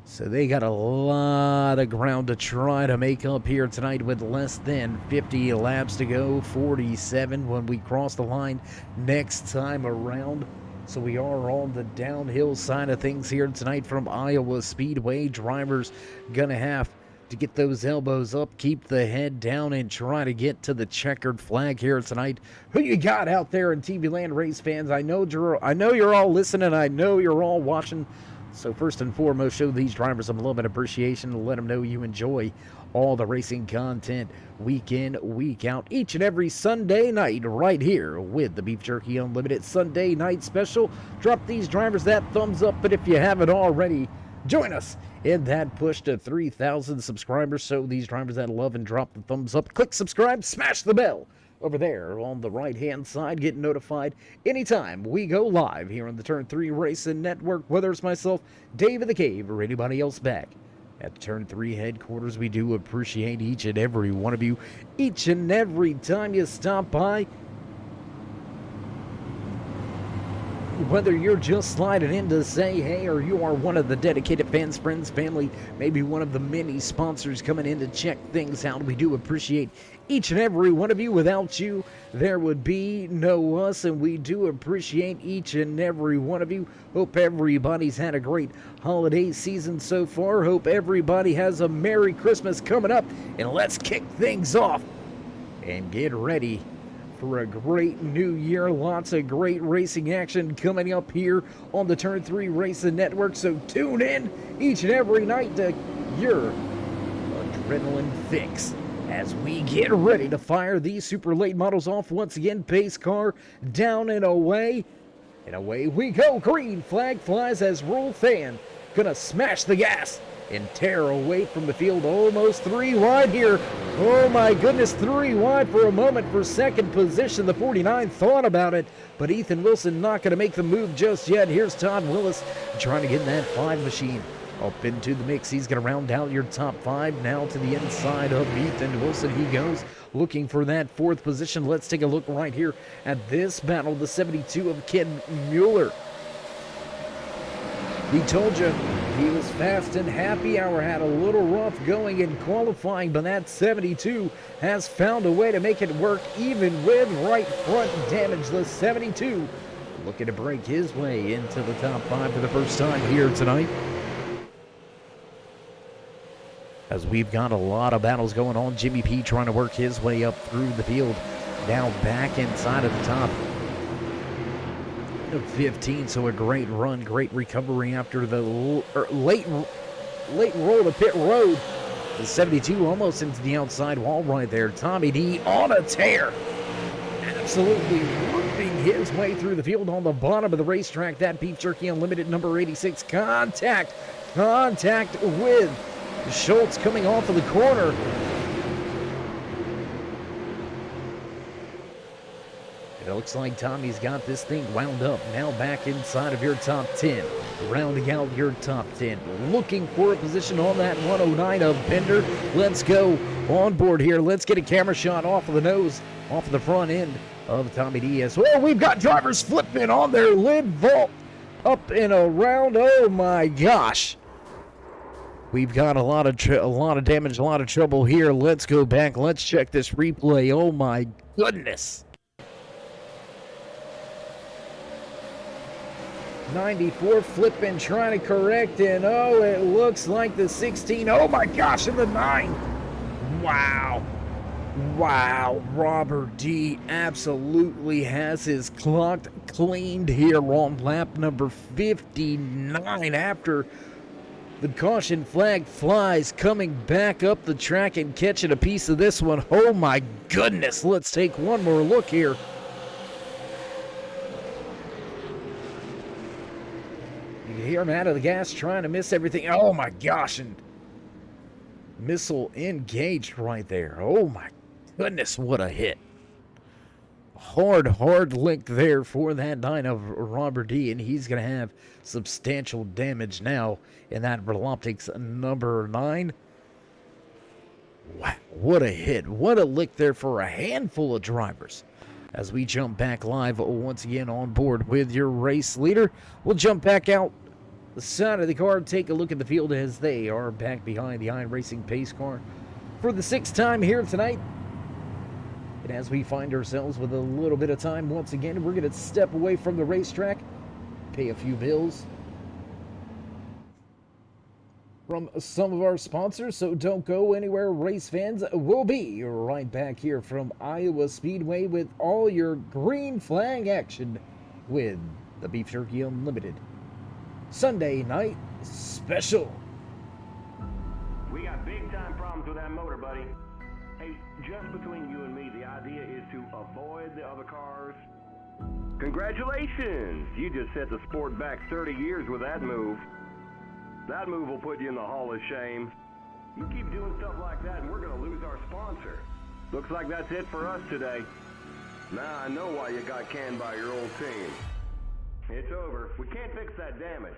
So they got a lot of ground to try to make up here tonight with less than 50 laps to go. 47 when we cross the line next time around. So we are on the downhill side of things here tonight from Iowa Speedway. Drivers gonna have to get those elbows up, keep the head down, and try to get to the checkered flag here tonight. Who you got out there in TV Land, race fans? I know you're all listening. I know you're all watching. So first and foremost, show these drivers some love and appreciation and let them know you enjoy all the racing content week in, week out, each and every Sunday night right here with the Beef Jerky Unlimited Sunday Night Special. Drop these drivers that thumbs up, but if you haven't already, join us in that push to 3,000 subscribers. So these drivers that love and drop the thumbs up, click subscribe, smash the bell over there on the right-hand side. Get notified anytime we go live here on the Turn 3 Racing Network, whether it's myself, Dave in the Cave, or anybody else back at the Turn 3 headquarters. We do appreciate each and every one of you, each and every time you stop by. Whether you're just sliding in to say hey, or you are one of the dedicated fans, friends, family, maybe one of the many sponsors coming in to check things out, we do appreciate each and every one of you. Without you, there would be no us, and we do appreciate each and every one of you. Hope everybody's had a great holiday season so far. Hope everybody has a Merry Christmas coming up, and let's kick things off and get ready for a great new year. Lots of great racing action coming up here on the Turn 3 Racing Network. So tune in each and every night to your adrenaline fix as we get ready to fire these super late models off once again. Pace car down and away. And away we go. Green flag flies as Rule Fan gonna smash the gas and tear away from the field. Almost 3 wide here. Oh my goodness, 3 wide for a moment for second position. The 49 thought about it, but Ethan Wilson not going to make the move just yet. Here's Todd Willis trying to get in that 5 machine up into the mix. He's going to round out your top 5. Now to the inside of Ethan Wilson he goes, looking for that 4th position. Let's take a look right here at this battle. The 72 of Ken Mueller. We told you he was fast and happy hour, had a little rough going in qualifying, but that 72 has found a way to make it work even with right front damage. The 72 looking to break his way into the top 5 for the first time here tonight. As we've got a lot of battles going on, Jimmy P trying to work his way up through the field. Now back inside of the top 15, so a great run, great recovery after the late roll to pit road. The 72 almost into the outside wall right there. Tommy D on a tear, absolutely ripping his way through the field on the bottom of the racetrack. That Beef Jerky Unlimited number 86, contact with Schultz coming off of the corner. It looks like Tommy's got this thing wound up. Now back inside of your top 10. Rounding out your top 10. Looking for a position on that 109 of Bender. Let's go on board here. Let's get a camera shot off of the nose, off of the front end of Tommy Diaz. Oh, we've got drivers flipping on their lid vault. Up and around. Oh my gosh. We've got a lot of damage, a lot of trouble here. Let's go back. Let's check this replay. Oh my goodness. 94 flipping, trying to correct, and oh, it looks like the 16. Oh my gosh, and the 9. Wow. Wow, Robert D absolutely has his clock cleaned here on lap number 59 after the caution flag flies, coming back up the track and catching a piece of this one. Oh my goodness, let's take one more look here. You can hear him out of the gas trying to miss everything. Oh my gosh, and missile engaged right there. Oh my goodness, what a hit. Hard lick there for that 9 of Robert D, and he's going to have substantial damage now in that Veloptics number 9. Wow, what a hit. What a lick there for a handful of drivers. As we jump back live once again on board with your race leader, we'll jump back out the side of the car, take a look at the field as they are back behind the iRacing pace car for the 6th time here tonight. And as we find ourselves with a little bit of time, once again, we're going to step away from the racetrack, pay a few bills from some of our sponsors, so don't go anywhere, race fans. We'll be right back here from Iowa Speedway with all your green flag action with the Beef Jerky Unlimited Sunday night special.
We got big time problems with that motor, buddy. Hey, just between you and me, the idea is to avoid the other cars. Congratulations! You just set the sport back 30 years with that move. That move will put you in the Hall of Shame. You keep doing stuff like that and we're going to lose our sponsor. Looks like that's it for us today. Now I know why you got canned by your old team. It's over. We can't fix that damage.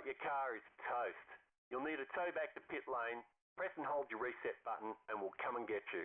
Your car is toast. You'll need a tow back to pit lane. Press and hold your reset button and we'll come and get you.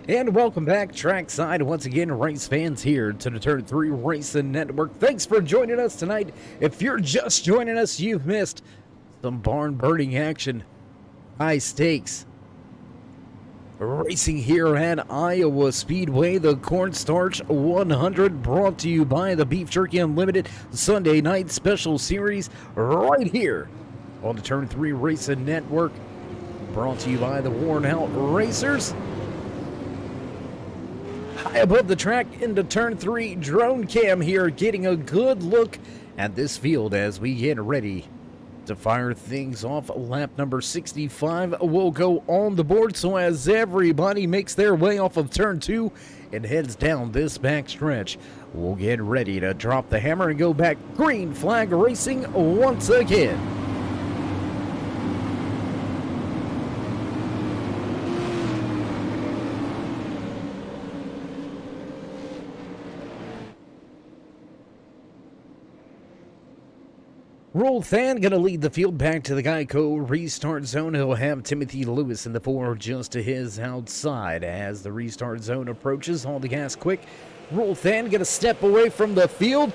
And welcome back trackside once again, race fans here to the Turn 3 Racing Network. Thanks for joining us tonight. If you're just joining us, you've missed some barn-burning action, high stakes racing here at Iowa Speedway. The Cornstarch 100 brought to you by the Beef Jerky Unlimited Sunday night special series right here on the Turn 3 Racing Network. Brought to you by the Worn Out Racers. High above the track into turn 3, drone cam here, getting a good look at this field as we get ready to fire things off. Lap number 65 will go on the board. So as everybody makes their way off of turn 2 and heads down this back stretch, we'll get ready to drop the hammer and go back green flag racing once again. Rolthan going to lead the field back to the Geico restart zone. He'll have Timothy Lewis in the 4 just to his outside. As the restart zone approaches, all the gas quick. Rolthan going to step away from the field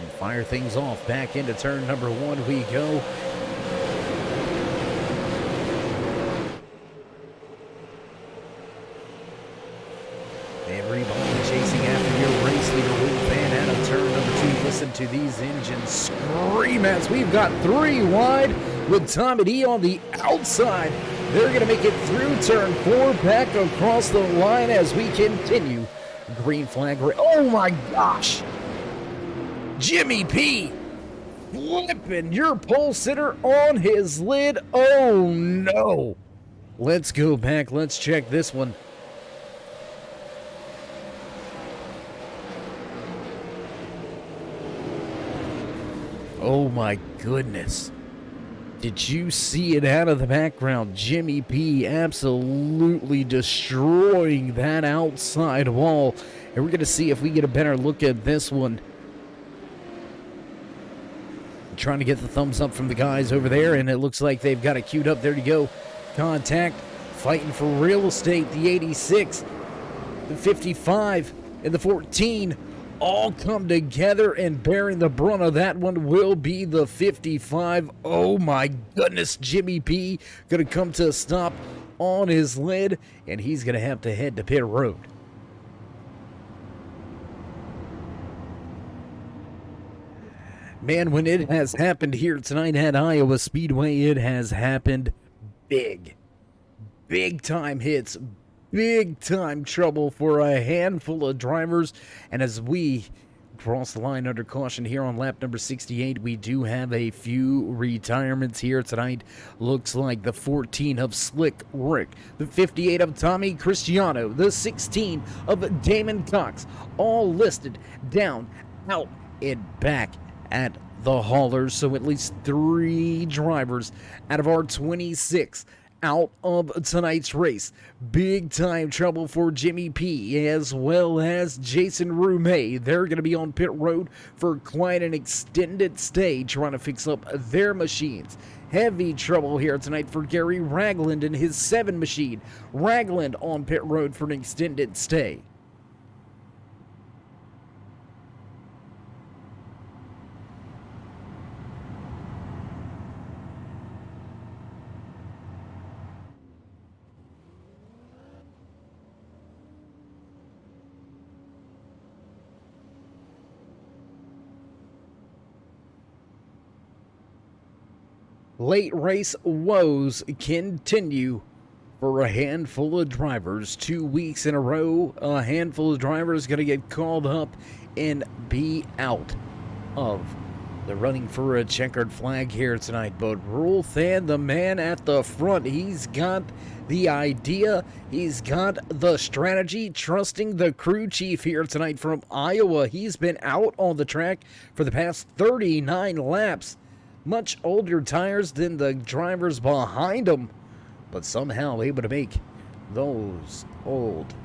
and fire things off. Back into turn number 1 we go. Everybody chasing after your race leader, Rolthan, out of turn number 2. Listen to these engines scream as we've got 3 wide with Tom and E on the outside. They're going to make it through turn 4, back across the line as we continue. Green flag. Oh my gosh! Jimmy P flipping your pole sitter on his lid. Oh no! Let's go back. Let's check this one. Oh my goodness. Did you see it out of the background? Jimmy P absolutely destroying that outside wall. And we're going to see if we get a better look at this one. Trying to get the thumbs up from the guys over there, and it looks like they've got it queued up. There you go. Contact. Fighting for real estate. The 86, the 55, and the 14. All come together, and bearing the brunt of that one will be the 55. Oh my goodness, Jimmy P gonna come to a stop on his lid, and he's gonna have to head to pit road. Man, when it has happened here tonight at Iowa Speedway, it has happened big. Big time hits, big time trouble for a handful of drivers. And as we cross the line under caution here on lap number 68, we do have a few retirements here tonight. Looks like the 14 of Slick Rick, the 58 of Tommy Cristiano, the 16 of Damon Cox, all listed down, out, and back at the haulers. So at least 3 drivers out of our 26 out of tonight's race. Big time trouble for Jimmy P as well as Jason Rumey. They're going to be on pit road for quite an extended stay trying to fix up their machines. Heavy trouble here tonight for Gary Ragland and his 7 machine. Ragland on pit road for an extended stay. Late race woes continue for a handful of drivers. 2 weeks in a row, a handful of drivers going to get called up and be out of the running for a checkered flag here tonight. But Rolthan, the man at the front, he's got the idea, he's got the strategy, trusting the crew chief here tonight from Iowa. He's been out on the track for the past 39 laps. Much older tires than the drivers behind him, but somehow able to make those old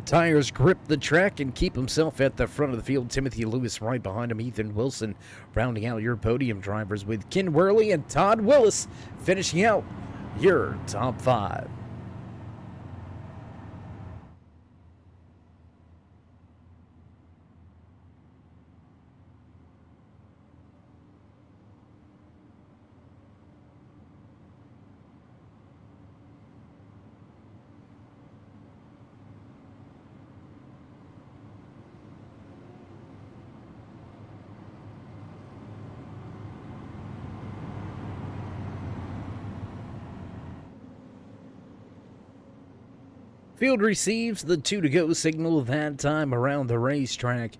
tires grip the track and keep himself at the front of the field. Timothy Lewis right behind him. Ethan Wilson rounding out your podium drivers, with Ken Worley and Todd Willis finishing out your top 5. Field receives the 2 to go signal that time around the racetrack.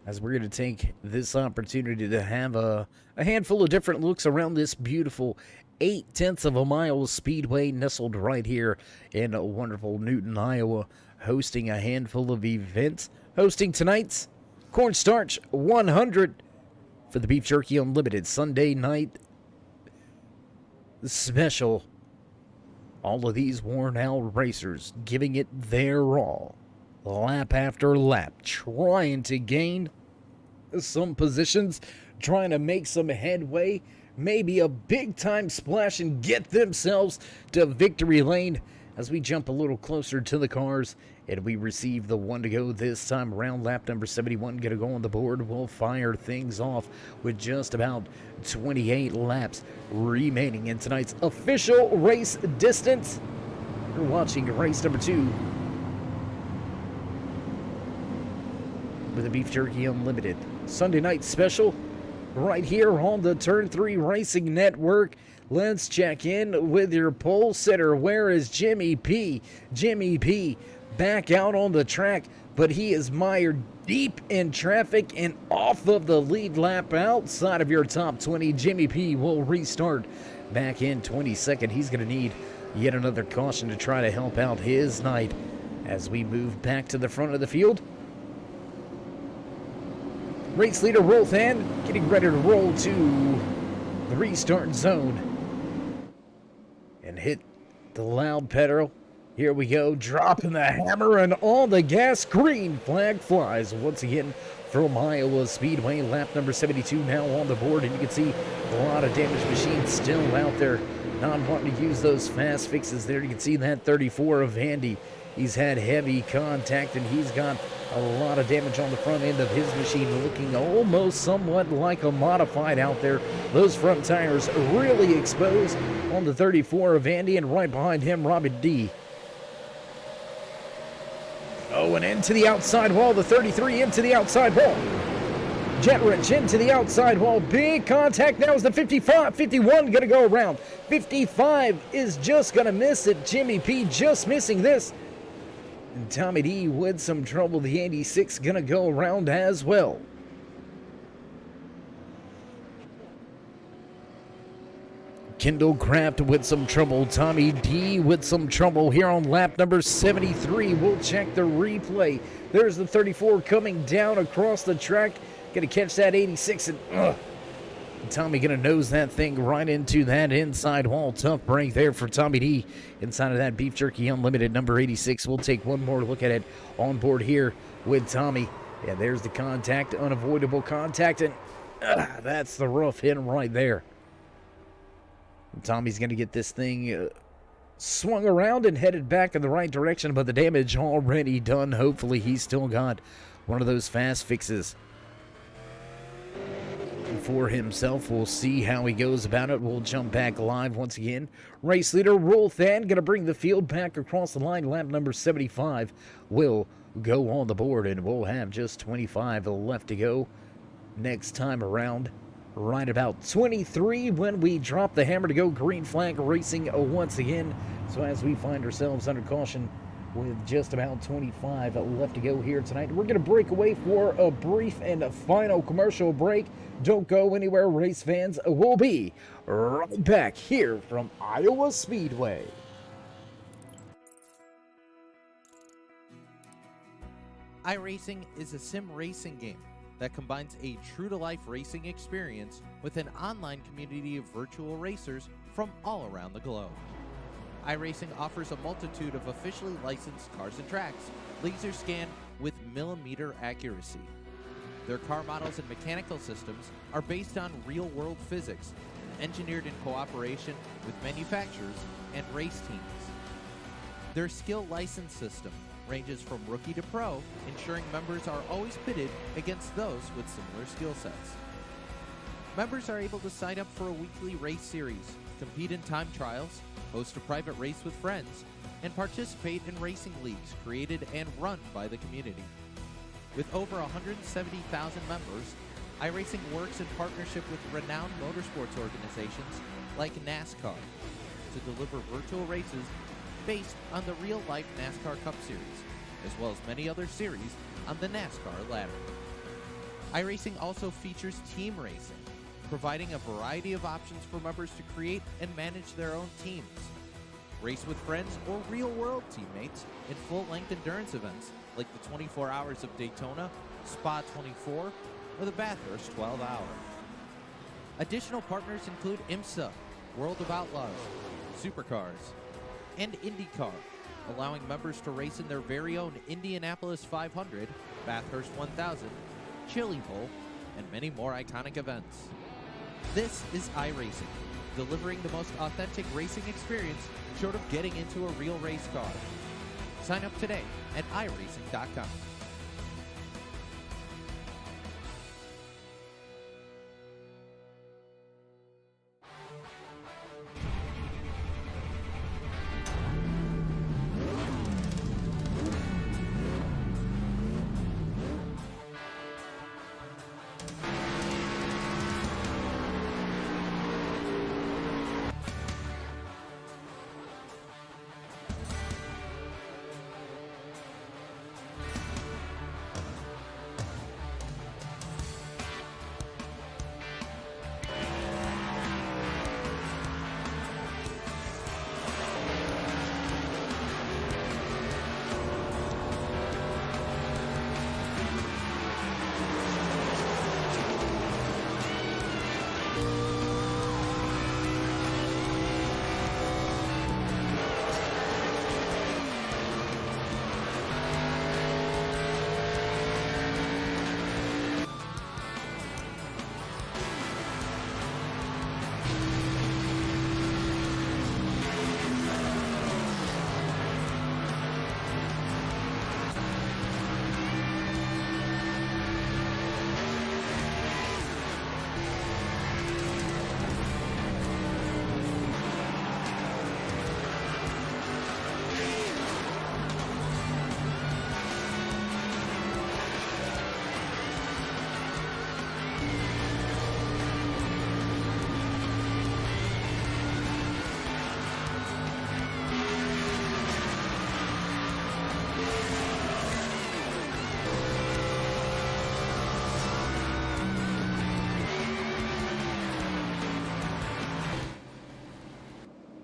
as we're going to take this opportunity to have a handful of different looks around this beautiful 0.8 of a mile speedway nestled right here in wonderful Newton, Iowa, hosting a handful of events. Hosting tonight's Cornstarch 100 for the Beef Jerky Unlimited Sunday night special. All of these worn-out racers giving it their all, lap after lap, trying to gain some positions, trying to make some headway, maybe a big-time splash and get themselves to victory lane as we jump a little closer to the cars and we receive the one to go this time around. Lap number 71 going to go on the board. We'll fire things off with just about 28 laps remaining in tonight's official race distance. You're watching race number 2 with the Beef Jerky Unlimited Sunday night special right here on the Turn 3 Racing Network. Let's check in with your pole sitter. Where is Jimmy P? Jimmy P back out on the track, but he is mired deep in traffic and off of the lead lap outside of your top 20. Jimmy P will restart back in 22nd. He's going to need yet another caution to try to help out his night as we move back to the front of the field. Race leader Rolthan getting ready to roll to the restart zone and hit the loud pedal. Here we go, dropping the hammer and all the gas. Green flag flies once again from Iowa Speedway. Lap number 72 now on the board, and you can see a lot of damaged machines still out there not wanting to use those fast fixes there. You can see that 34 of Andy. He's had heavy contact, and he's got a lot of damage on the front end of his machine, looking almost somewhat like a modified out there. Those front tires really exposed on the 34 of Andy, and right behind him, Robin D. Oh, and into the outside wall, the 33 into the outside wall. Jet wrench into the outside wall. Big contact. Now is the 55. 51 going to go around. 55 is just going to miss it. Jimmy P just missing this. And Tommy D with some trouble. The 86 going to go around as well. Kendall Craft with some trouble. Tommy D with some trouble here on lap number 73. We'll check the replay. There's the 34 coming down across the track. Going to catch that 86 and Tommy going to nose that thing right into that inside wall. Tough break there for Tommy D inside of that Beef Jerky Unlimited number 86. We'll take one more look at it on board here with Tommy. Yeah, there's the contact, unavoidable contact, and that's the rough hit right there. Tommy's going to get this thing swung around and headed back in the right direction, but the damage already done. Hopefully he's still got one of those fast fixes for himself. We'll see how he goes about it. We'll jump back live once again. Race leader Rolthan going to bring the field back across the line. Lap number 75 will go on the board, and we'll have just 25 left to go next time around. Right about 23 when we drop the hammer to go. Green flag racing once again. So as we find ourselves under caution with just about 25 left to go here tonight, we're going to break away for a brief and final commercial break. Don't go anywhere, race fans. We'll be right back here from Iowa Speedway.
iRacing is a sim racing game that combines a true-to-life racing experience with an online community of virtual racers from all around the globe. iRacing offers a multitude of officially licensed cars and tracks, laser scanned with millimeter accuracy. Their car models and mechanical systems are based on real-world physics, engineered in cooperation with manufacturers and race teams. Their skill license system ranges from rookie to pro, ensuring members are always pitted against those with similar skill sets. Members are able to sign up for a weekly race series, compete in time trials, host a private race with friends, and participate in racing leagues created and run by the community. With over 170,000 members, iRacing works in partnership with renowned motorsports organizations like NASCAR to deliver virtual races based on the real-life NASCAR Cup Series, as well as many other series on the NASCAR ladder. iRacing also features team racing, providing a variety of options for members to create and manage their own teams. Race with friends or real-world teammates in full-length endurance events like the 24 Hours of Daytona, Spa 24, or the Bathurst 12 Hour. Additional partners include IMSA, World of Outlaws, Supercars, and IndyCar, allowing members to race in their very own Indianapolis 500, Bathurst 1000, Chili Bowl, and many more iconic events. This is iRacing, delivering the most authentic racing experience short of getting into a real race car. Sign up today at iRacing.com.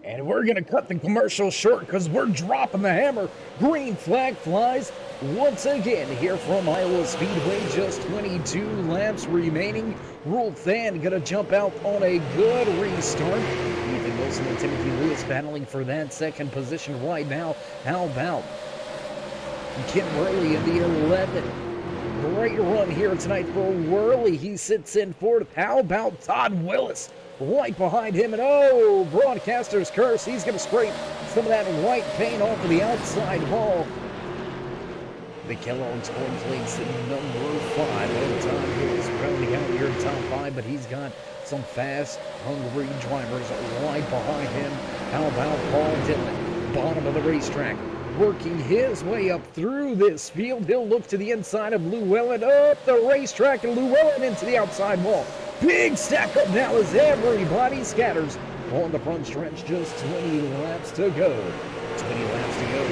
And we're going to cut the commercial short because we're dropping the hammer. Green flag flies once again here from Iowa Speedway. Just 22 laps remaining. Rule Fan going to jump out on a good restart. Ethan Wilson and Timothy Lewis battling for that second position right now. How about Ken Worley in the 11? Great run here tonight for Worley. He sits in fourth. How about Todd Willis? Right behind him, and oh, broadcaster's curse. He's going to scrape some of that white paint off of the outside wall. The Kellogg's Cornflakes at number 5. Oh, Todd Willis rounding out here in top 5, but he's got some fast, hungry drivers right behind him. How about Paul Dillon, bottom of the racetrack, working his way up through this field. He'll look to the inside of Llewellyn, up the racetrack, and Llewellyn into the outside wall. Big stack up now as everybody scatters on the front stretch. Just 20 laps to go. 20 laps to go.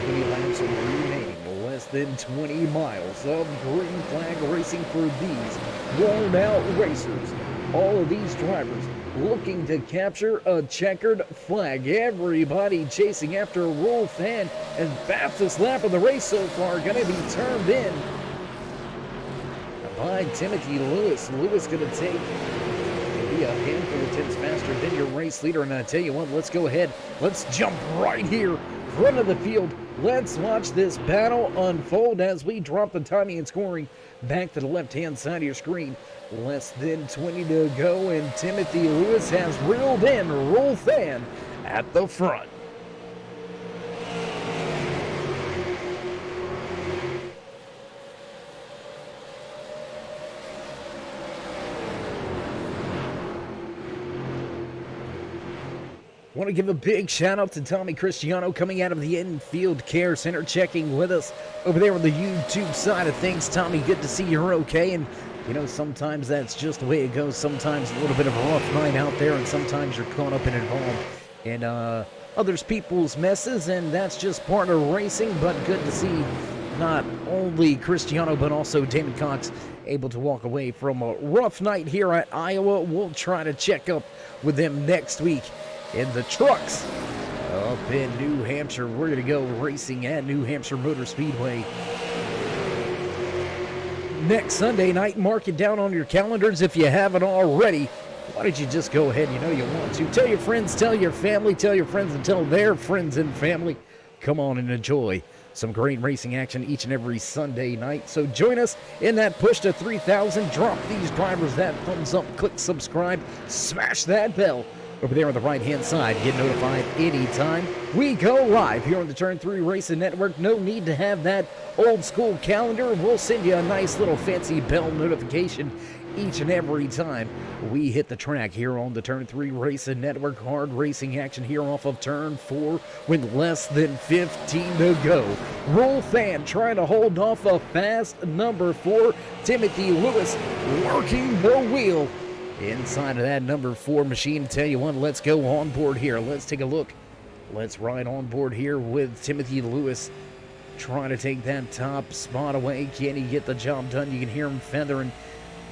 20 laps remaining. Less than 20 miles of green flag racing for these worn-out racers. All of these drivers looking to capture a checkered flag. Everybody chasing after a Rule Fan, and fastest lap of the race so far going to be turned in by Timothy Lewis. Lewis going to take maybe a handful of tenths faster than your race leader. And I tell you what, let's go ahead. Let's jump right here, front of the field. Let's watch this battle unfold as we drop the timing and scoring back to the left-hand side of your screen. Less than 20 to go, and Timothy Lewis has reeled in Rule Fan at the front. Want to give a big shout out to Tommy Cristiano coming out of the Infield Care Center, checking with us over there on the YouTube side of things. Tommy, good to see you're okay. And you know, sometimes that's just the way it goes. Sometimes a little bit of a rough night out there, and sometimes you're caught up and involved in others people's messes, and that's just part of racing. But good to see not only Cristiano, but also Damon Cox able to walk away from a rough night here at Iowa. We'll try to check up with them next week in the trucks up in New Hampshire. We're going to go racing at New Hampshire Motor Speedway next Sunday night. Mark it down on your calendars if you haven't already. Why don't you just go ahead, you know you want to. Tell your friends, tell your family, tell your friends, and tell their friends and family. Come on and enjoy some great racing action each and every Sunday night. So join us in that push to 3,000. Drop these drivers that thumbs up, click subscribe, smash that bell over there on the right-hand side. Get notified anytime we go live here on the Turn 3 Racing Network. No need to have that old school calendar. We'll send you a nice little fancy bell notification each and every time we hit the track here on the Turn 3 Racing Network. Hard racing action here off of Turn 4 with less than 15 to go. Rule fan trying to hold off a fast number 4. Timothy Lewis working the wheel inside of that number 4 machine. Tell you what, let's go on board here. Let's take a look. Let's ride on board here with Timothy Lewis trying to take that top spot away. Can he get the job done? You can hear him feathering,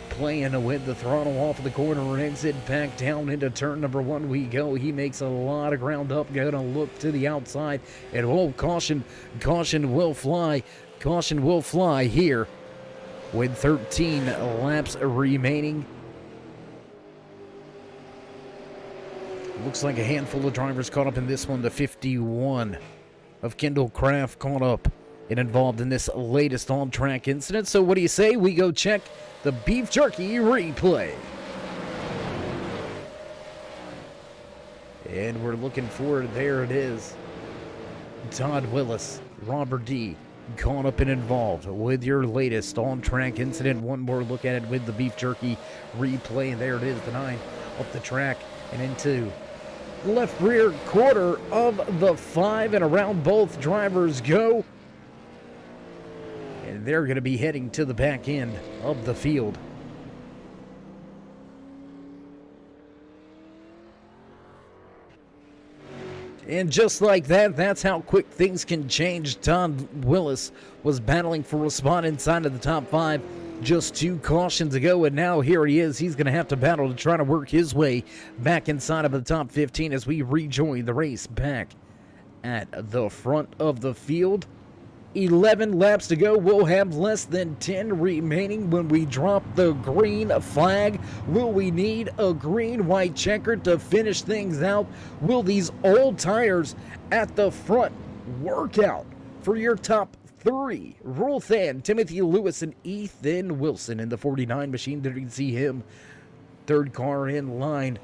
playing with the throttle off of the corner and exit back down into turn number 1 we go. He makes a lot of ground up, gonna look to the outside, and oh, caution will fly here with 13 laps remaining. Looks like a handful of drivers caught up in this one. The 51 of Kendall Craft caught up and involved in this latest on-track incident. So what do you say we go check the beef jerky replay? And we're looking for, there it is, Todd Willis, Robert D, caught up and involved with your latest on-track incident. One more look at it with the beef jerky replay. And there it is, the 9 up the track and into left rear quarter of the 5, and around both drivers go. And they're going to be heading to the back end of the field. And just like that, that's how quick things can change. Todd Willis was battling for a spot inside of the top 5 just 2 cautions ago, and now here he is. He's going to have to battle to try to work his way back inside of the top 15 as we rejoin the race back at the front of the field. 11 laps to go. We'll have less than 10 remaining when we drop the green flag. Will we need a green-white checker to finish things out? Will these old tires at the front work out for your top 3? Rule fan Timothy Lewis and Ethan Wilson in the 49 machine. There you can see him, third car in line.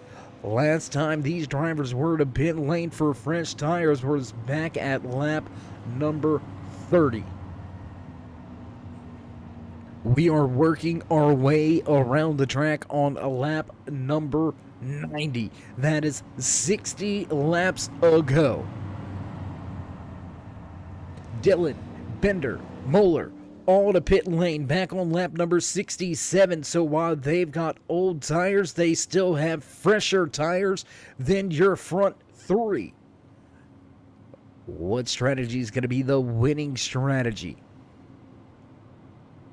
Last time these drivers were to pit lane for fresh tires was back at lap number 30. We are working our way around the track on a lap number 90. That is 60 laps ago. Dylan, Bender, Moeller, all to pit lane back on lap number 67. So while they've got old tires, they still have fresher tires than your front 3. What strategy is going to be the winning strategy?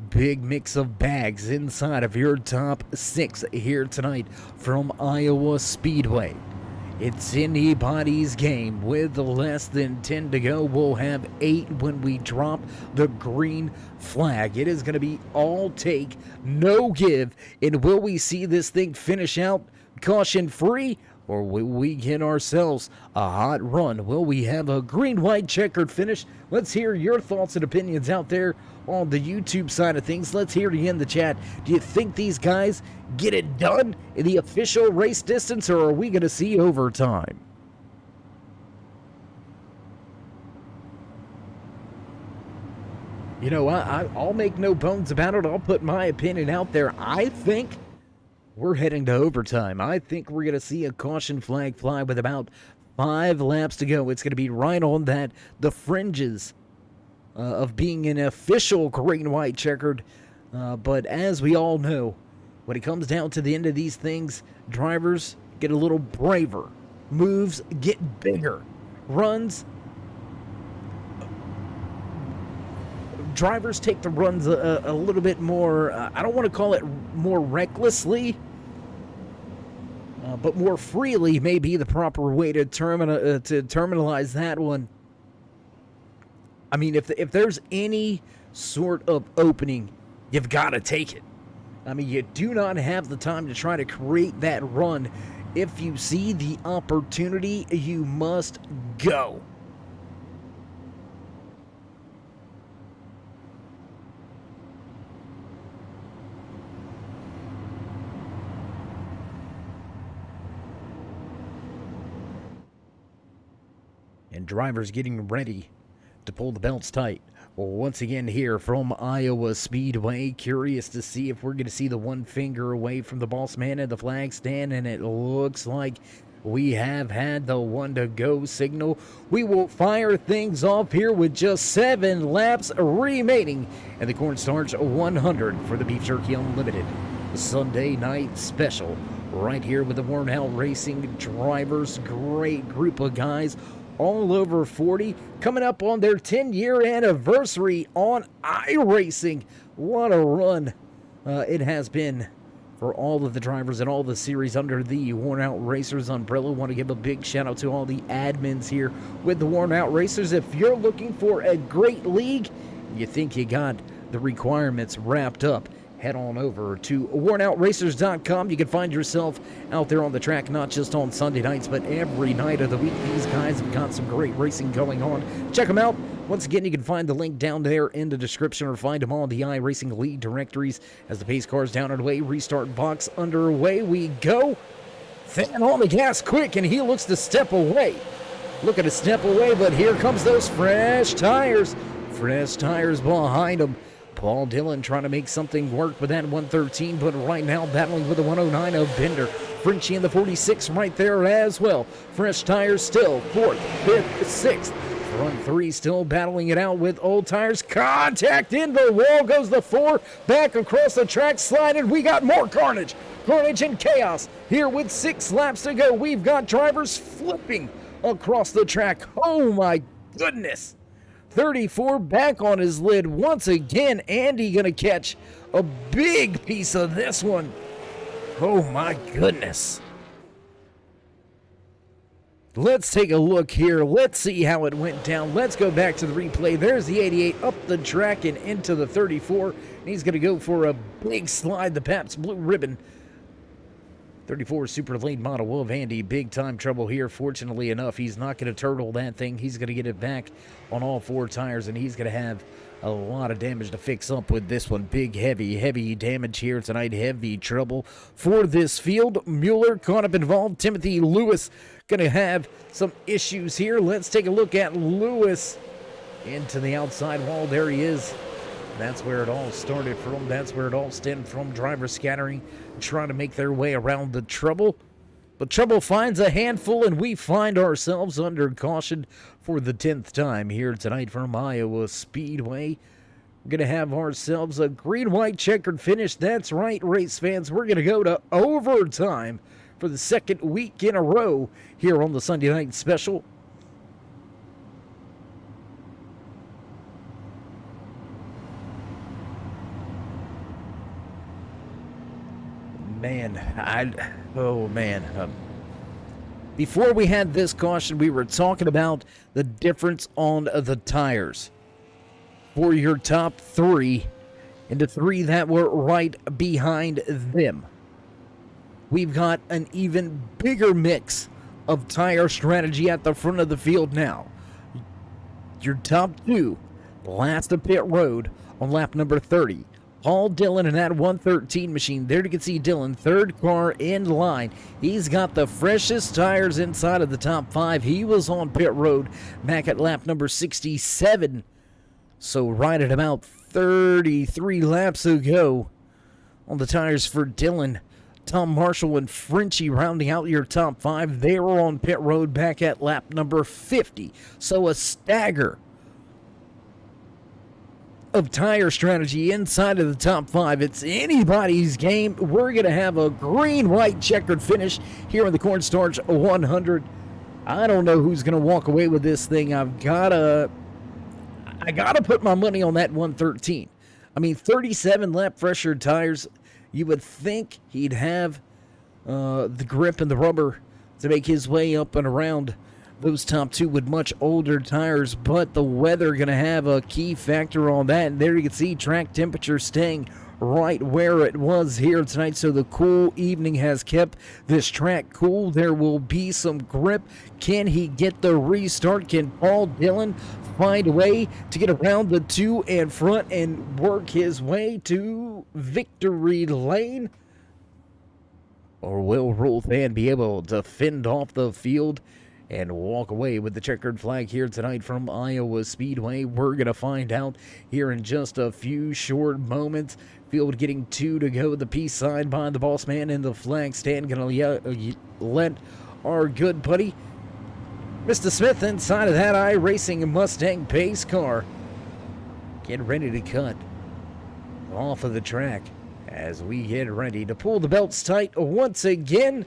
Big mix of bags inside of your top 6 here tonight from Iowa Speedway. It's anybody's game with less than 10 to go. We'll have 8 when we drop the green flag. It is going to be all take, no give. And will we see this thing finish out caution free? Or will we get ourselves a hot run? Will we have a green-white checkered finish? Let's hear your thoughts and opinions out there on the YouTube side of things. Let's hear you in the chat. Do you think these guys get it done in the official race distance, or are we going to see overtime? You know, I'll make no bones about it. I'll put my opinion out there. I think we're heading to overtime. I think we're going to see a caution flag fly with about 5 laps to go. It's going to be right on the fringes of being an official green-white checkered. But as we all know, when it comes down to the end of these things, drivers get a little braver. Moves get drivers take the runs a little bit more, I don't want to call it more recklessly, but more freely may be the proper way to terminalize that one. I mean, if there's any sort of opening, you've got to take it. I mean, you do not have the time to try to create that run. If you see the opportunity, you must go. And drivers getting ready to pull the belts tight. Once again here from Iowa Speedway, curious to see if we're going to see the one finger away from the boss man at the flag stand, and it looks like we have had the one to go signal. We will fire things off here with just 7 laps remaining and the Cornstarch 100 for the Beef Jerky Unlimited Sunday night special right here with the Worn Out Racing drivers. Great group of guys, all over 40, coming up on their 10-year anniversary on iRacing. What a run it has been for all of the drivers and all the series under the Worn Out Racers umbrella. Want to give a big shout out to all the admins here with the Worn Out Racers. If you're looking for a great league, you think you got the requirements wrapped up, head on over to wornoutracers.com. You can find yourself out there on the track, not just on Sunday nights, but every night of the week. These guys have got some great racing going on. Check them out. Once again, you can find the link down there in the description, or find them on the iRacing lead directories as the pace car's down and away. Restart box underway. We go. Fan on the gas quick, and he looks to step away. Looking to step away, but here comes those fresh tires. Fresh tires behind him. Paul Dillon trying to make something work with that 113, but right now battling with the 109 of Bender. Frenchie in the 46 right there as well. Fresh tires still 4th, 5th, 6th. Front 3 still battling it out with old tires. Contact in the wall goes the 4. Back across the track, sliding. We got more carnage. Carnage and chaos here with 6 laps to go. We've got drivers flipping across the track. Oh my goodness. 34 back on his lid once again. Andy gonna catch a big piece of this one. Oh my goodness. Let's take a look here. Let's see how it went down. Let's go back to the replay. There's the 88 up the track and into the 34. And he's gonna go for a big slide. The Pabst Blue Ribbon 34 super late model of Andy. Big time trouble here. Fortunately enough, he's not going to turtle that thing. He's going to get it back on all 4 tires, and he's going to have a lot of damage to fix up with this one. Big, heavy damage here tonight. Heavy trouble for this field. Mueller caught up involved. Timothy Lewis going to have some issues here. Let's take a look at Lewis into the outside wall. There he is. That's where it all started from. That's where it all stemmed from. Drivers scattering, trying to make their way around the trouble. But trouble finds a handful, and we find ourselves under caution for the 10th time here tonight from Iowa Speedway. We're going to have ourselves a green-white checkered finish. That's right, race fans. We're going to go to overtime for the 2nd week in a row here on the Sunday night special. Before we had this caution, we were talking about the difference on the tires for your top 3 and the 3 that were right behind them. We've got an even bigger mix of tire strategy at the front of the field now. Your top 2 last to pit road on lap number 30. Paul Dillon in that 113 machine. There you can see Dillon, 3rd car in line. He's got the freshest tires inside of the top 5. He was on pit road back at lap number 67. So right at about 33 laps ago on the tires for Dillon. Tom Marshall and Frenchie rounding out your top 5. They were on pit road back at lap number 50. So a stagger of tire strategy inside of the top 5. It's anybody's game. We're going to have a green-white checkered finish here in the Cornstarch 100. I don't know who's going to walk away with this thing. I've got a I got to put my money on that 113. I mean, 37 lap fresher tires. You would think he'd have the grip and the rubber to make his way up and around those top two with much older tires, but the weather going to have a key factor on that. And there you can see track temperature staying right where it was here tonight. So the cool evening has kept this track cool. There will be some grip. Can he get the restart? Can Paul Dillon find a way to get around the two in front and work his way to victory lane? Or will Rolf Fan be able to fend off the field and walk away with the checkered flag here tonight from Iowa Speedway? We're going to find out here in just a few short moments. Field getting 2 to go. The peace sign by the boss man in the flag stand. Going to let our good buddy Mr. Smith inside of that iRacing Mustang pace car get ready to cut off of the track as we get ready to pull the belts tight once again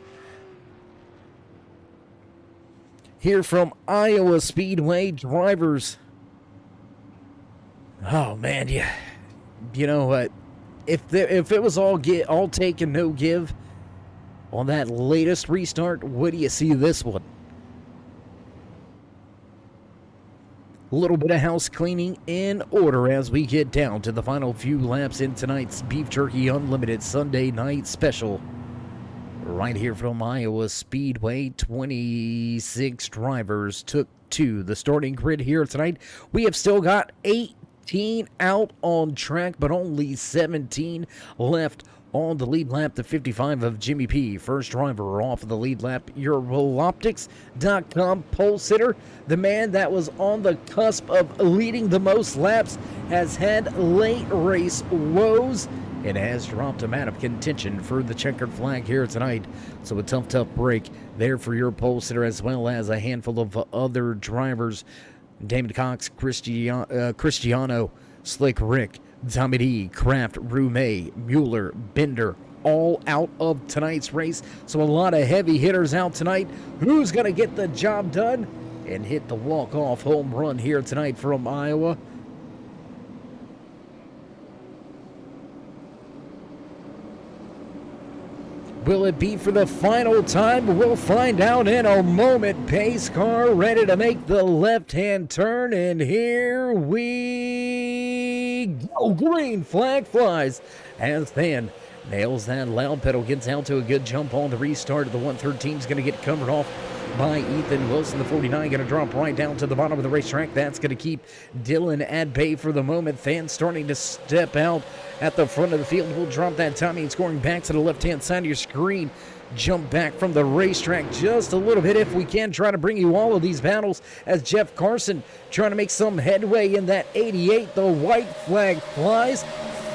here from Iowa Speedway. Drivers, oh man, you know what, if it was all take and no give on that latest restart, what do you see this one? A little bit of house cleaning in order as we get down to the final few laps in tonight's Beef Jerky Unlimited Sunday Night Special. Right here from Iowa Speedway, 26 drivers took to the starting grid here tonight. We have still got 18 out on track, but only 17 left on the lead lap. The 55 of Jimmy P, first driver off of the lead lap. Your Roloptics.com pole sitter, the man that was on the cusp of leading the most laps, has had late race woes and has dropped him out of contention for the checkered flag here tonight. So a tough break there for your pole sitter, as well as a handful of other drivers. Damon Cox, Cristiano, Slick Rick, Tommy D, Kraft, Rume, Mueller, Bender, all out of tonight's race. So a lot of heavy hitters out tonight. Who's going to get the job done and hit the walk-off home run here tonight from Iowa? Will it be for the final time? We'll find out in a moment. Pace car ready to make the left-hand turn, and here we go. Green flag flies as Fan nails that loud pedal, gets out to a good jump on the restart. The 113 is going to get covered off by Ethan Wilson. The 49 going to drop right down to the bottom of the racetrack. That's going to keep Dillon at bay for the moment. Fan starting to step out at the front of the field. We'll drop that timing, scoring back to the left-hand side of your screen. Jump back from the racetrack just a little bit if we can, try to bring you all of these battles as Jeff Carson trying to make some headway in that 88. The white flag flies.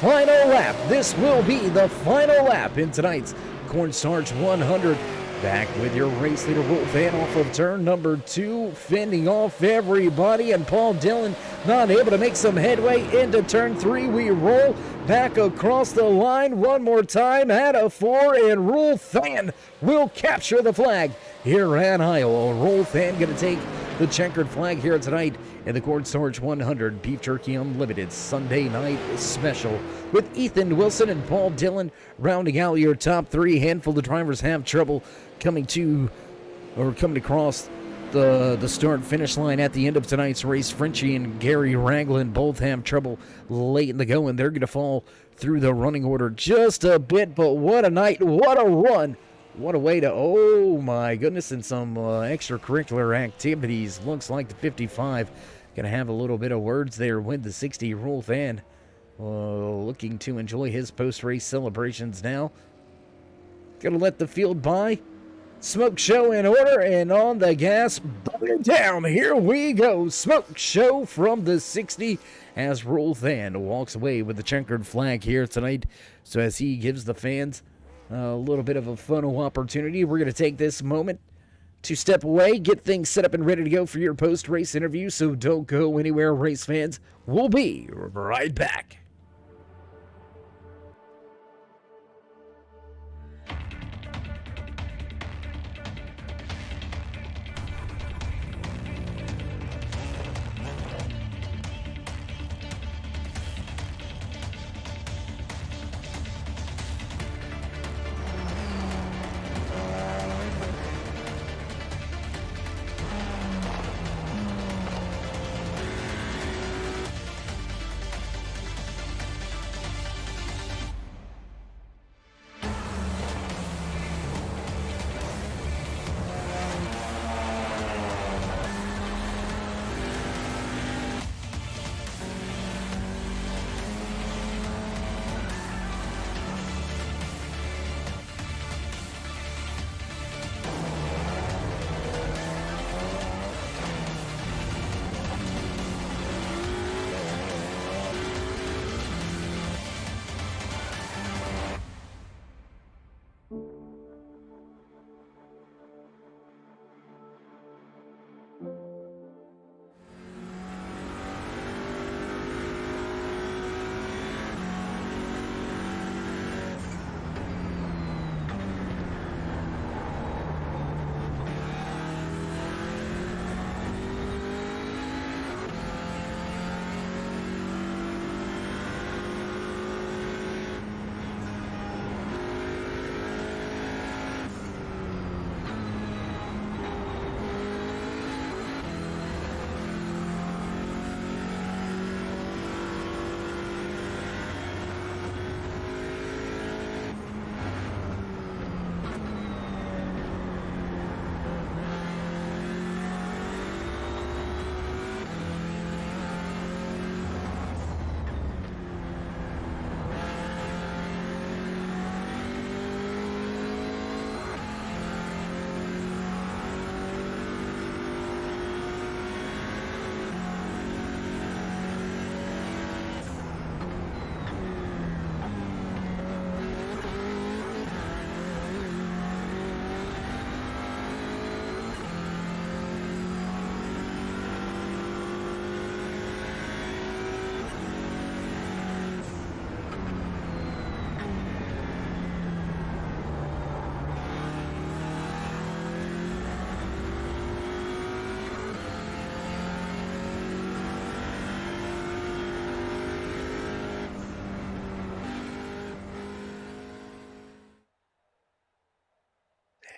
Final lap. This will be the final lap in tonight's Cornstarch 100. Back with your race leader, Rolf Fan, off of turn number 2, fending off everybody, and Paul Dillon not able to make some headway into turn 3. We roll back across the line one more time at a 4, and Rolf Fan will capture the flag here at Iowa. Rolf Fan going to take the checkered flag here tonight in the Cornstarch 100 Beef Jerky Unlimited Sunday Night Special, with Ethan Wilson and Paul Dillon rounding out your top 3. Handful of drivers have trouble coming across the start finish line at the end of tonight's race. Frenchie and Gary Ragland both have trouble late in the going. They're going to fall through the running order just a bit, but what a night, what a run. What a way to, oh my goodness, and some extracurricular activities. Looks like the 55 going to have a little bit of words there with the 60. Rolf Fan looking to enjoy his post-race celebrations now. Going to let the field by. Smoke show in order, and on the gas, burn down. Here we go. Smoke show from the 60 as Rolf Fan walks away with the checkered flag here tonight. So as he gives the fans a little bit of a photo opportunity, we're going to take this moment to step away, get things set up and ready to go for your post-race interview. So don't go anywhere, race fans. We'll be right back.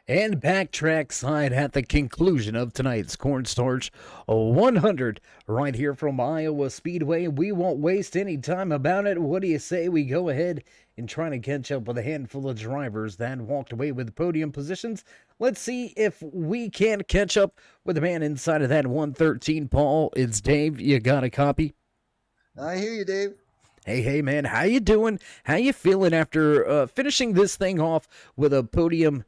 And backtrack side at the conclusion of tonight's Cornstarch 100 right here from Iowa Speedway. We won't waste any time about it. What do you say we go ahead and try to catch up with a handful of drivers that walked away with podium positions? Let's see if we can catch up with the man inside of that 113. Paul, it's Dave. You got a copy?
I hear you, Dave.
Hey, man, how you doing? How you feeling after finishing this thing off with a podium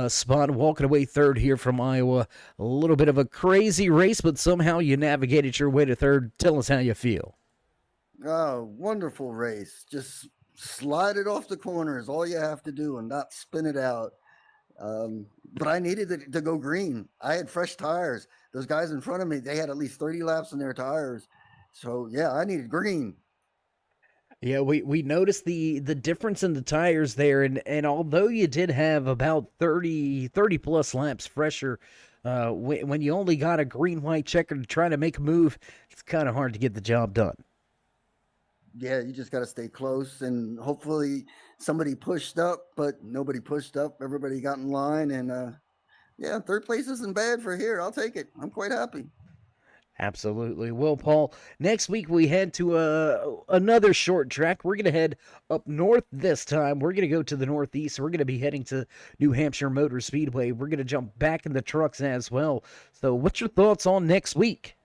spot, walking away third here from Iowa? A little bit of a crazy race, but somehow you navigated your way to third. Tell us how you feel.
Oh, wonderful race. Just slide it off the corner is all you have to do and not spin it out. But I needed it to go green. I had fresh tires. Those guys in front of me, they had at least 30 laps in their tires. So, yeah, I needed green.
Yeah, we noticed the difference in the tires there, and although you did have about 30 plus laps fresher, when you only got a green-white checker to try to make a move, it's kind of hard to get the job done.
Yeah, you just got to stay close, and hopefully somebody pushed up, but nobody pushed up. Everybody got in line, and yeah, third place isn't bad for here. I'll take it. I'm quite happy.
Absolutely. Well, Paul, next week we head to another short track. We're going to head up north this time. We're going to go to the northeast. We're going to be heading to New Hampshire Motor Speedway. We're going to jump back in the trucks as well. So what's your thoughts on next week?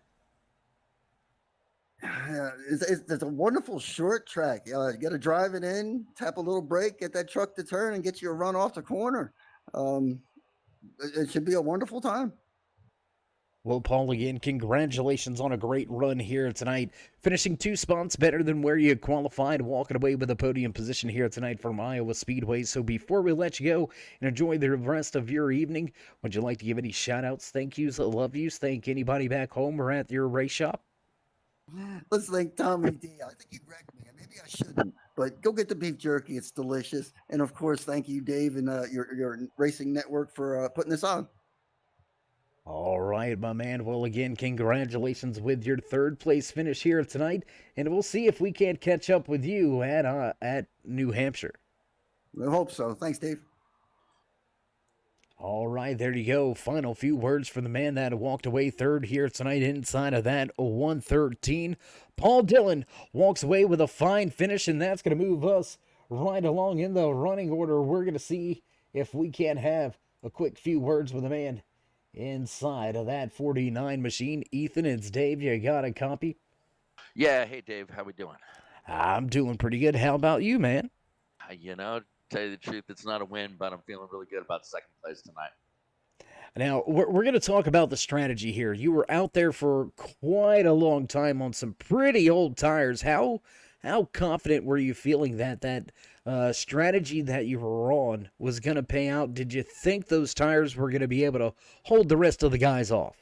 It's a wonderful short track. You got to drive it in, tap a little brake, get that truck to turn, and get you a run off the corner. It should be a wonderful time.
Well, Paul, again, congratulations on a great run here tonight. Finishing 2 spots better than where you qualified, walking away with a podium position here tonight from Iowa Speedway. So before we let you go and enjoy the rest of your evening, would you like to give any shout-outs, thank yous, love yous, thank anybody back home or at your race shop?
Let's thank Tommy D. I think he wrecked me. Maybe I shouldn't, but go get the beef jerky. It's delicious. And of course, thank you, Dave, and your racing network for putting this on.
All right, my man. Well, again, congratulations with your third place finish here tonight, and we'll see if we can't catch up with you at New Hampshire.
I hope so. Thanks, Dave.
All right, there you go. Final few words for the man that walked away third here tonight inside of that 113. Paul Dillon walks away with a fine finish, and that's going to move us right along in the running order. We're going to see if we can't have a quick few words with the man inside of that 49 machine. Ethan, it's Dave. You got a copy?
Yeah, hey Dave, how we doing?
I'm doing pretty good. How about you, man?
Tell you the truth, it's not a win, but I'm feeling really good about second place tonight.
Now, we're going to talk about the strategy here. You were out there for quite a long time on some pretty old tires. How confident were you feeling that strategy that you were on was going to pay out? Did you think those tires were going to be able to hold the rest of the guys off?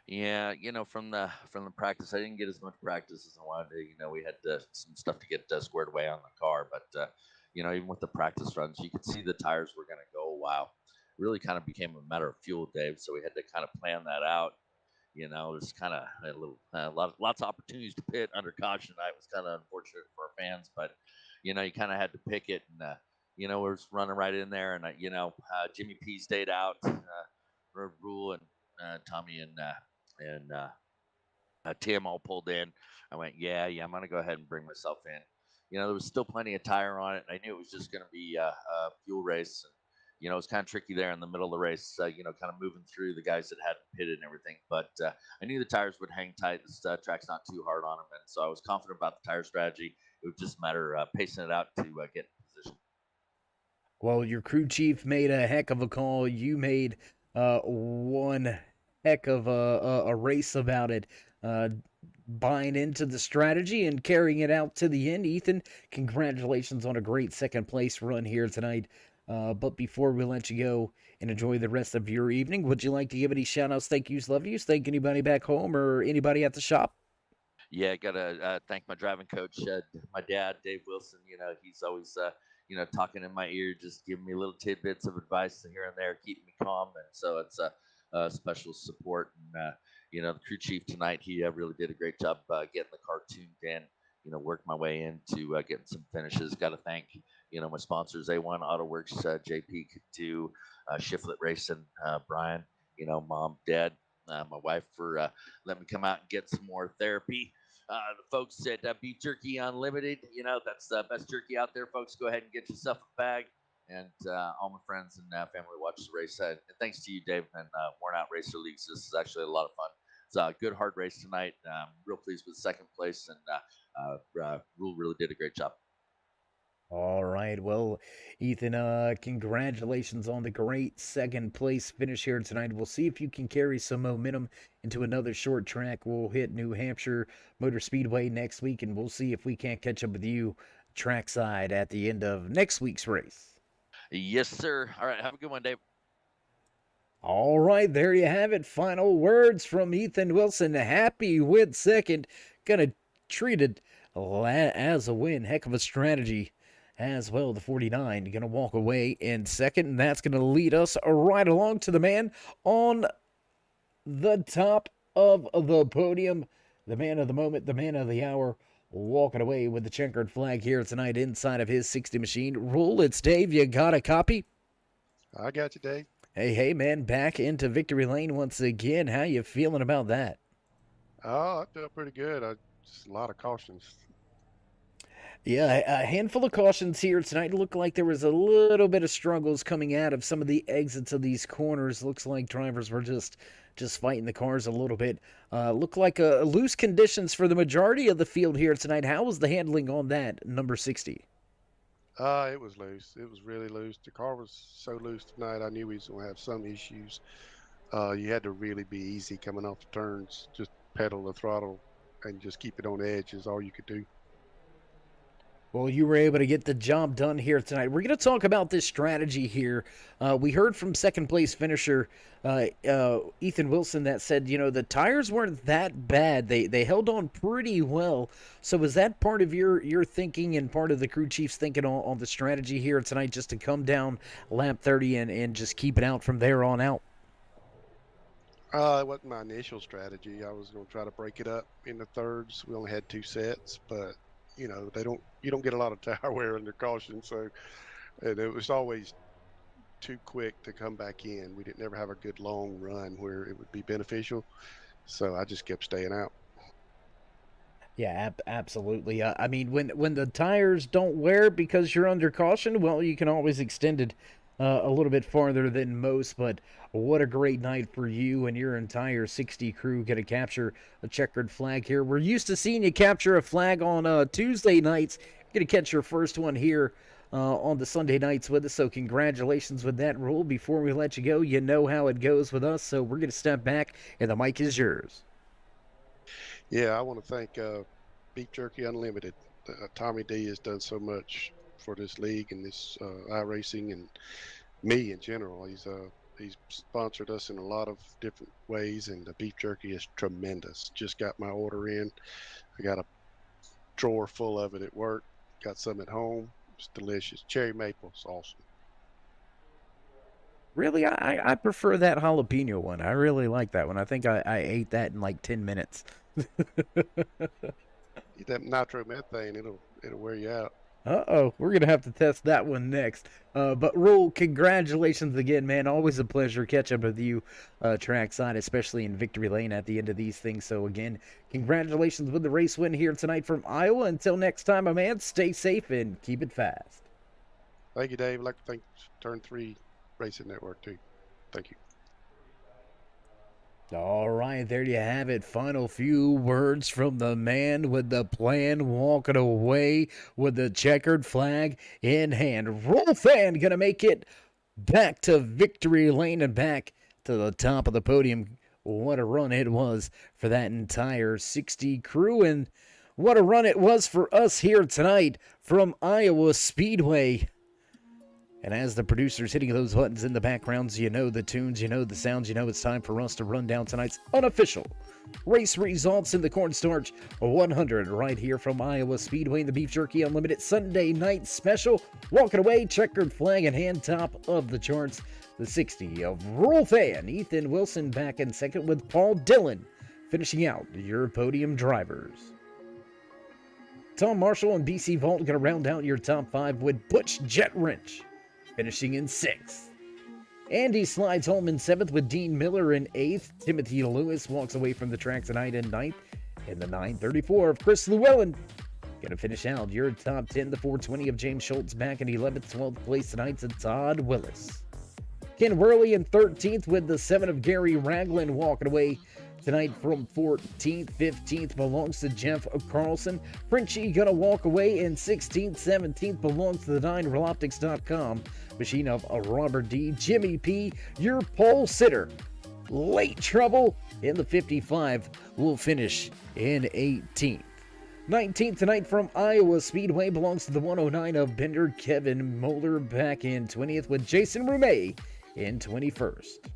Yeah, from the practice, I didn't get as much practice as I wanted to. We had some stuff to get squared away on the car, but even with the practice runs, you could see the tires were going to go. Wow, really kind of became a matter of fuel, Dave. So we had to kind of plan that out. There's kind of lots of opportunities to pit under caution tonight. It was kind of unfortunate for our fans, but you kind of had to pick it, and we're just running right in there, and Jimmy P stayed out, Rule and Tommy and Tim all pulled in. I went, yeah, I'm gonna go ahead and bring myself in. There was still plenty of tire on it, and I knew it was just going to be a fuel race. And, it was kind of tricky there in the middle of the race, kind of moving through the guys that hadn't pitted and everything. But I knew the tires would hang tight. This track's not too hard on them, and so I was confident about the tire strategy. It was just a matter of pacing it out to get in position.
Well, your crew chief made a heck of a call. You made one heck of a race about it. Buying into the strategy and carrying it out to the end. Ethan, congratulations on a great second place run here tonight. But before we let you go and enjoy the rest of your evening, would you like to give any shout outs, thank yous, love yous, thank anybody back home or anybody at the shop?
Yeah, I gotta thank my driving coach, my dad, Dave Wilson. He's always talking in my ear, just giving me little tidbits of advice here and there, keeping me calm. And so it's a special support. And the crew chief tonight, he really did a great job getting the car tuned in. work my way into getting some finishes. Got to thank, my sponsors, A1 AutoWorks, JP could do, Shiflet Racing, Brian, mom, dad, my wife for letting me come out and get some more therapy. The folks at Beef Jerky Unlimited, that's the best jerky out there, folks. Go ahead and get yourself a bag. And all my friends and family watch the race. And thanks to you, Dave, and Worn Out Racer Leagues. This is actually a lot of fun. It's a good, hard race tonight. Real pleased with second place, and Rule really did a great job.
All right. Well, Ethan, congratulations on the great second place finish here tonight. We'll see if you can carry some momentum into another short track. We'll hit New Hampshire Motor Speedway next week, and we'll see if we can't catch up with you trackside at the end of next week's race.
Yes, sir. All right. Have a good one, Dave.
All right, there you have it. Final words from Ethan Wilson. Happy with second. Gonna treat it as a win. Heck of a strategy as well. The 49 gonna walk away in second, and that's gonna lead us right along to the man on the top of the podium, the man of the moment, the man of the hour, walking away with the checkered flag here tonight inside of his 60 machine. Rule, it's Dave. You got a copy?
I got you, Dave.
Hey, man, back into victory lane once again. How you feeling about that?
Oh, I feel pretty good. Just a lot of cautions.
Yeah, a handful of cautions here tonight. Looked like there was a little bit of struggles coming out of some of the exits of these corners. Looks like drivers were just fighting the cars a little bit. Looked like loose conditions for the majority of the field here tonight. How was the handling on that, number 60?
It was loose. It was really loose. The car was so loose tonight, I knew we was going to have some issues. You had to really be easy coming off the turns. Just pedal the throttle and just keep it on edge is all you could do.
Well, you were able to get the job done here tonight. We're going to talk about this strategy here. We heard from second place finisher Ethan Wilson that said, the tires weren't that bad. They held on pretty well. So was that part of your thinking and part of the crew chief's thinking on the strategy here tonight, just to come down lap 30 and just keep it out from there on out?
It wasn't my initial strategy. I was going to try to break it up in the thirds. We only had 2 sets, but you don't get a lot of tire wear under caution, and it was always too quick to come back in. We didn't ever have a good long run where it would be beneficial, so I just kept staying out.
Yeah, absolutely. I mean, when the tires don't wear because you're under caution, well, you can always extend it a little bit farther than most, but what a great night for you and your entire 60 crew. Going to capture a checkered flag here. We're used to seeing you capture a flag on Tuesday nights. Going to catch your first one here on the Sunday nights with us, so congratulations with that, Rule. Before we let you go, you know how it goes with us, so we're going to step back, and the mic is yours.
Yeah, I want to thank Beef Jerky Unlimited. Tommy D has done so much for this league and this iRacing and me in general. He's sponsored us in a lot of different ways, and the beef jerky is tremendous. Just got my order in. I got a drawer full of it at work. Got some at home. It's delicious. Cherry maple. It's awesome.
Really, I prefer that jalapeno one. I really like that one. I think I ate that in like 10 minutes.
That nitromethane, it'll wear you out.
Uh-oh, we're going to have to test that one next. But Rule, congratulations again, man. Always a pleasure catch up with you trackside, especially in victory lane at the end of these things. So again, congratulations with the race win here tonight from Iowa. Until next time, my man, stay safe and keep it fast.
Thank you, Dave. I'd like to thank Turn 3 Racing Network, too. Thank you.
All right, there you have it. Final few words from the man with the plan, walking away with the checkered flag in hand. Rule fan gonna make it back to victory lane and back to the top of the podium. What a run it was for that entire 60 crew, and what a run it was for us here tonight from Iowa Speedway. And as the producer's hitting those buttons in the backgrounds, you know the tunes, you know the sounds, you know it's time for us to run down tonight's unofficial race results in the Cornstarch 100 right here from Iowa Speedway in the Beef Jerky Unlimited Sunday night special. Walking away, checkered flag in hand, top of the charts, the 60 of Rule fan Ethan Wilson back in second with Paul Dillon finishing out your podium drivers. Tom Marshall and BC Vault going to round out your top 5 with Butch Jet Wrench finishing in 6th. Andy slides home in 7th with Dean Miller in 8th. Timothy Lewis walks away from the track tonight in 9th. In the 934 of Chris Llewellyn. Going to finish out your top 10. The 420 of James Schultz back in 11th, 12th place tonight to Todd Willis. Ken Worley in 13th with the 7 of Gary Ragland walking away tonight from 14th. 15th belongs to Jeff Carlson. Frenchie going to walk away in 16th. 17th belongs to the 9reloptics.com machine of Robert D. Jimmy P., your pole sitter. Late trouble in the 55 will finish in 18th. 19th tonight from Iowa Speedway belongs to the 109 of Bender. Kevin Moeller back in 20th with Jason Rumey in 21st.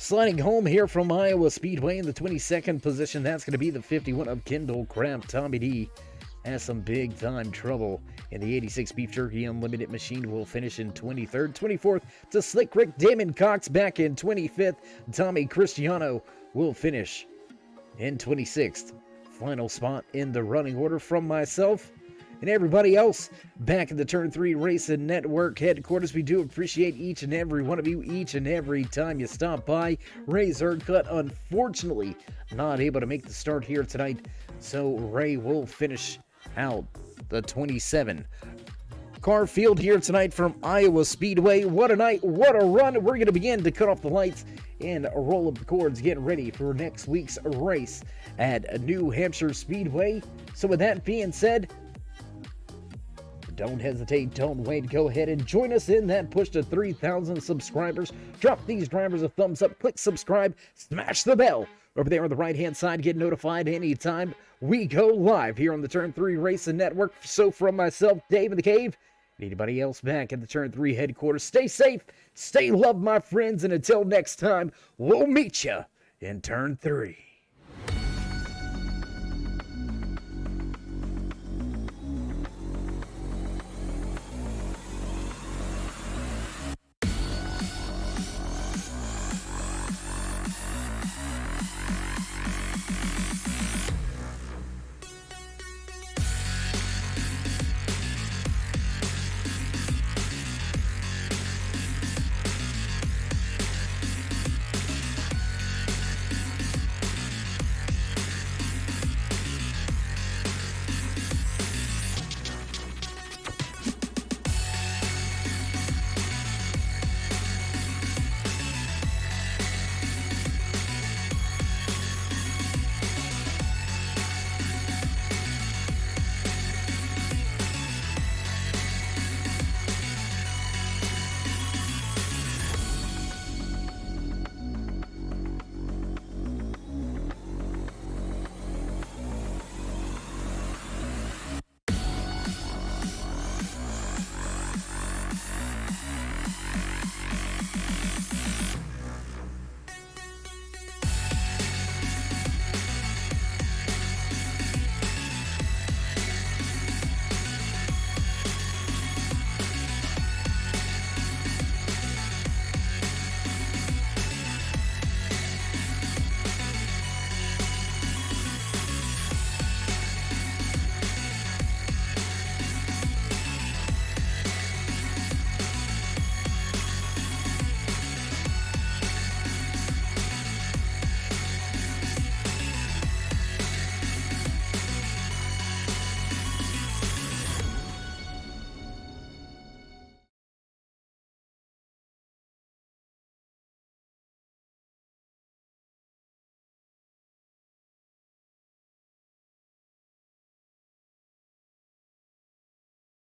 Sliding home here from Iowa Speedway in the 22nd position, that's going to be the 51 of Kendall Kraft. Tommy D has some big time trouble in the 86 Beef Jerky Unlimited machine will finish in 23rd. 24th to Slick Rick. Damon Cox back in 25th. Tommy Cristiano will finish in 26th. Final spot in the running order from myself and everybody else back at the Turn 3 Racing Network headquarters. We do appreciate each and every one of you each and every time you stop by. Ray's Cut, unfortunately, not able to make the start here tonight, so Ray will finish out the 27 car field here tonight from Iowa Speedway. What a night, what a run. We're going to begin to cut off the lights and roll up the cords, getting ready for next week's race at New Hampshire Speedway. So with that being said, don't hesitate, don't wait, go ahead and join us in that push to 3,000 subscribers. Drop these drivers a thumbs up, click subscribe, smash the bell over there on the right hand side, get notified anytime we go live here on the Turn 3 Racing Network. So from myself, Dave in the Cave, and anybody else back at the Turn 3 headquarters, stay safe, stay loved, my friends, and until next time, we'll meet you in Turn 3.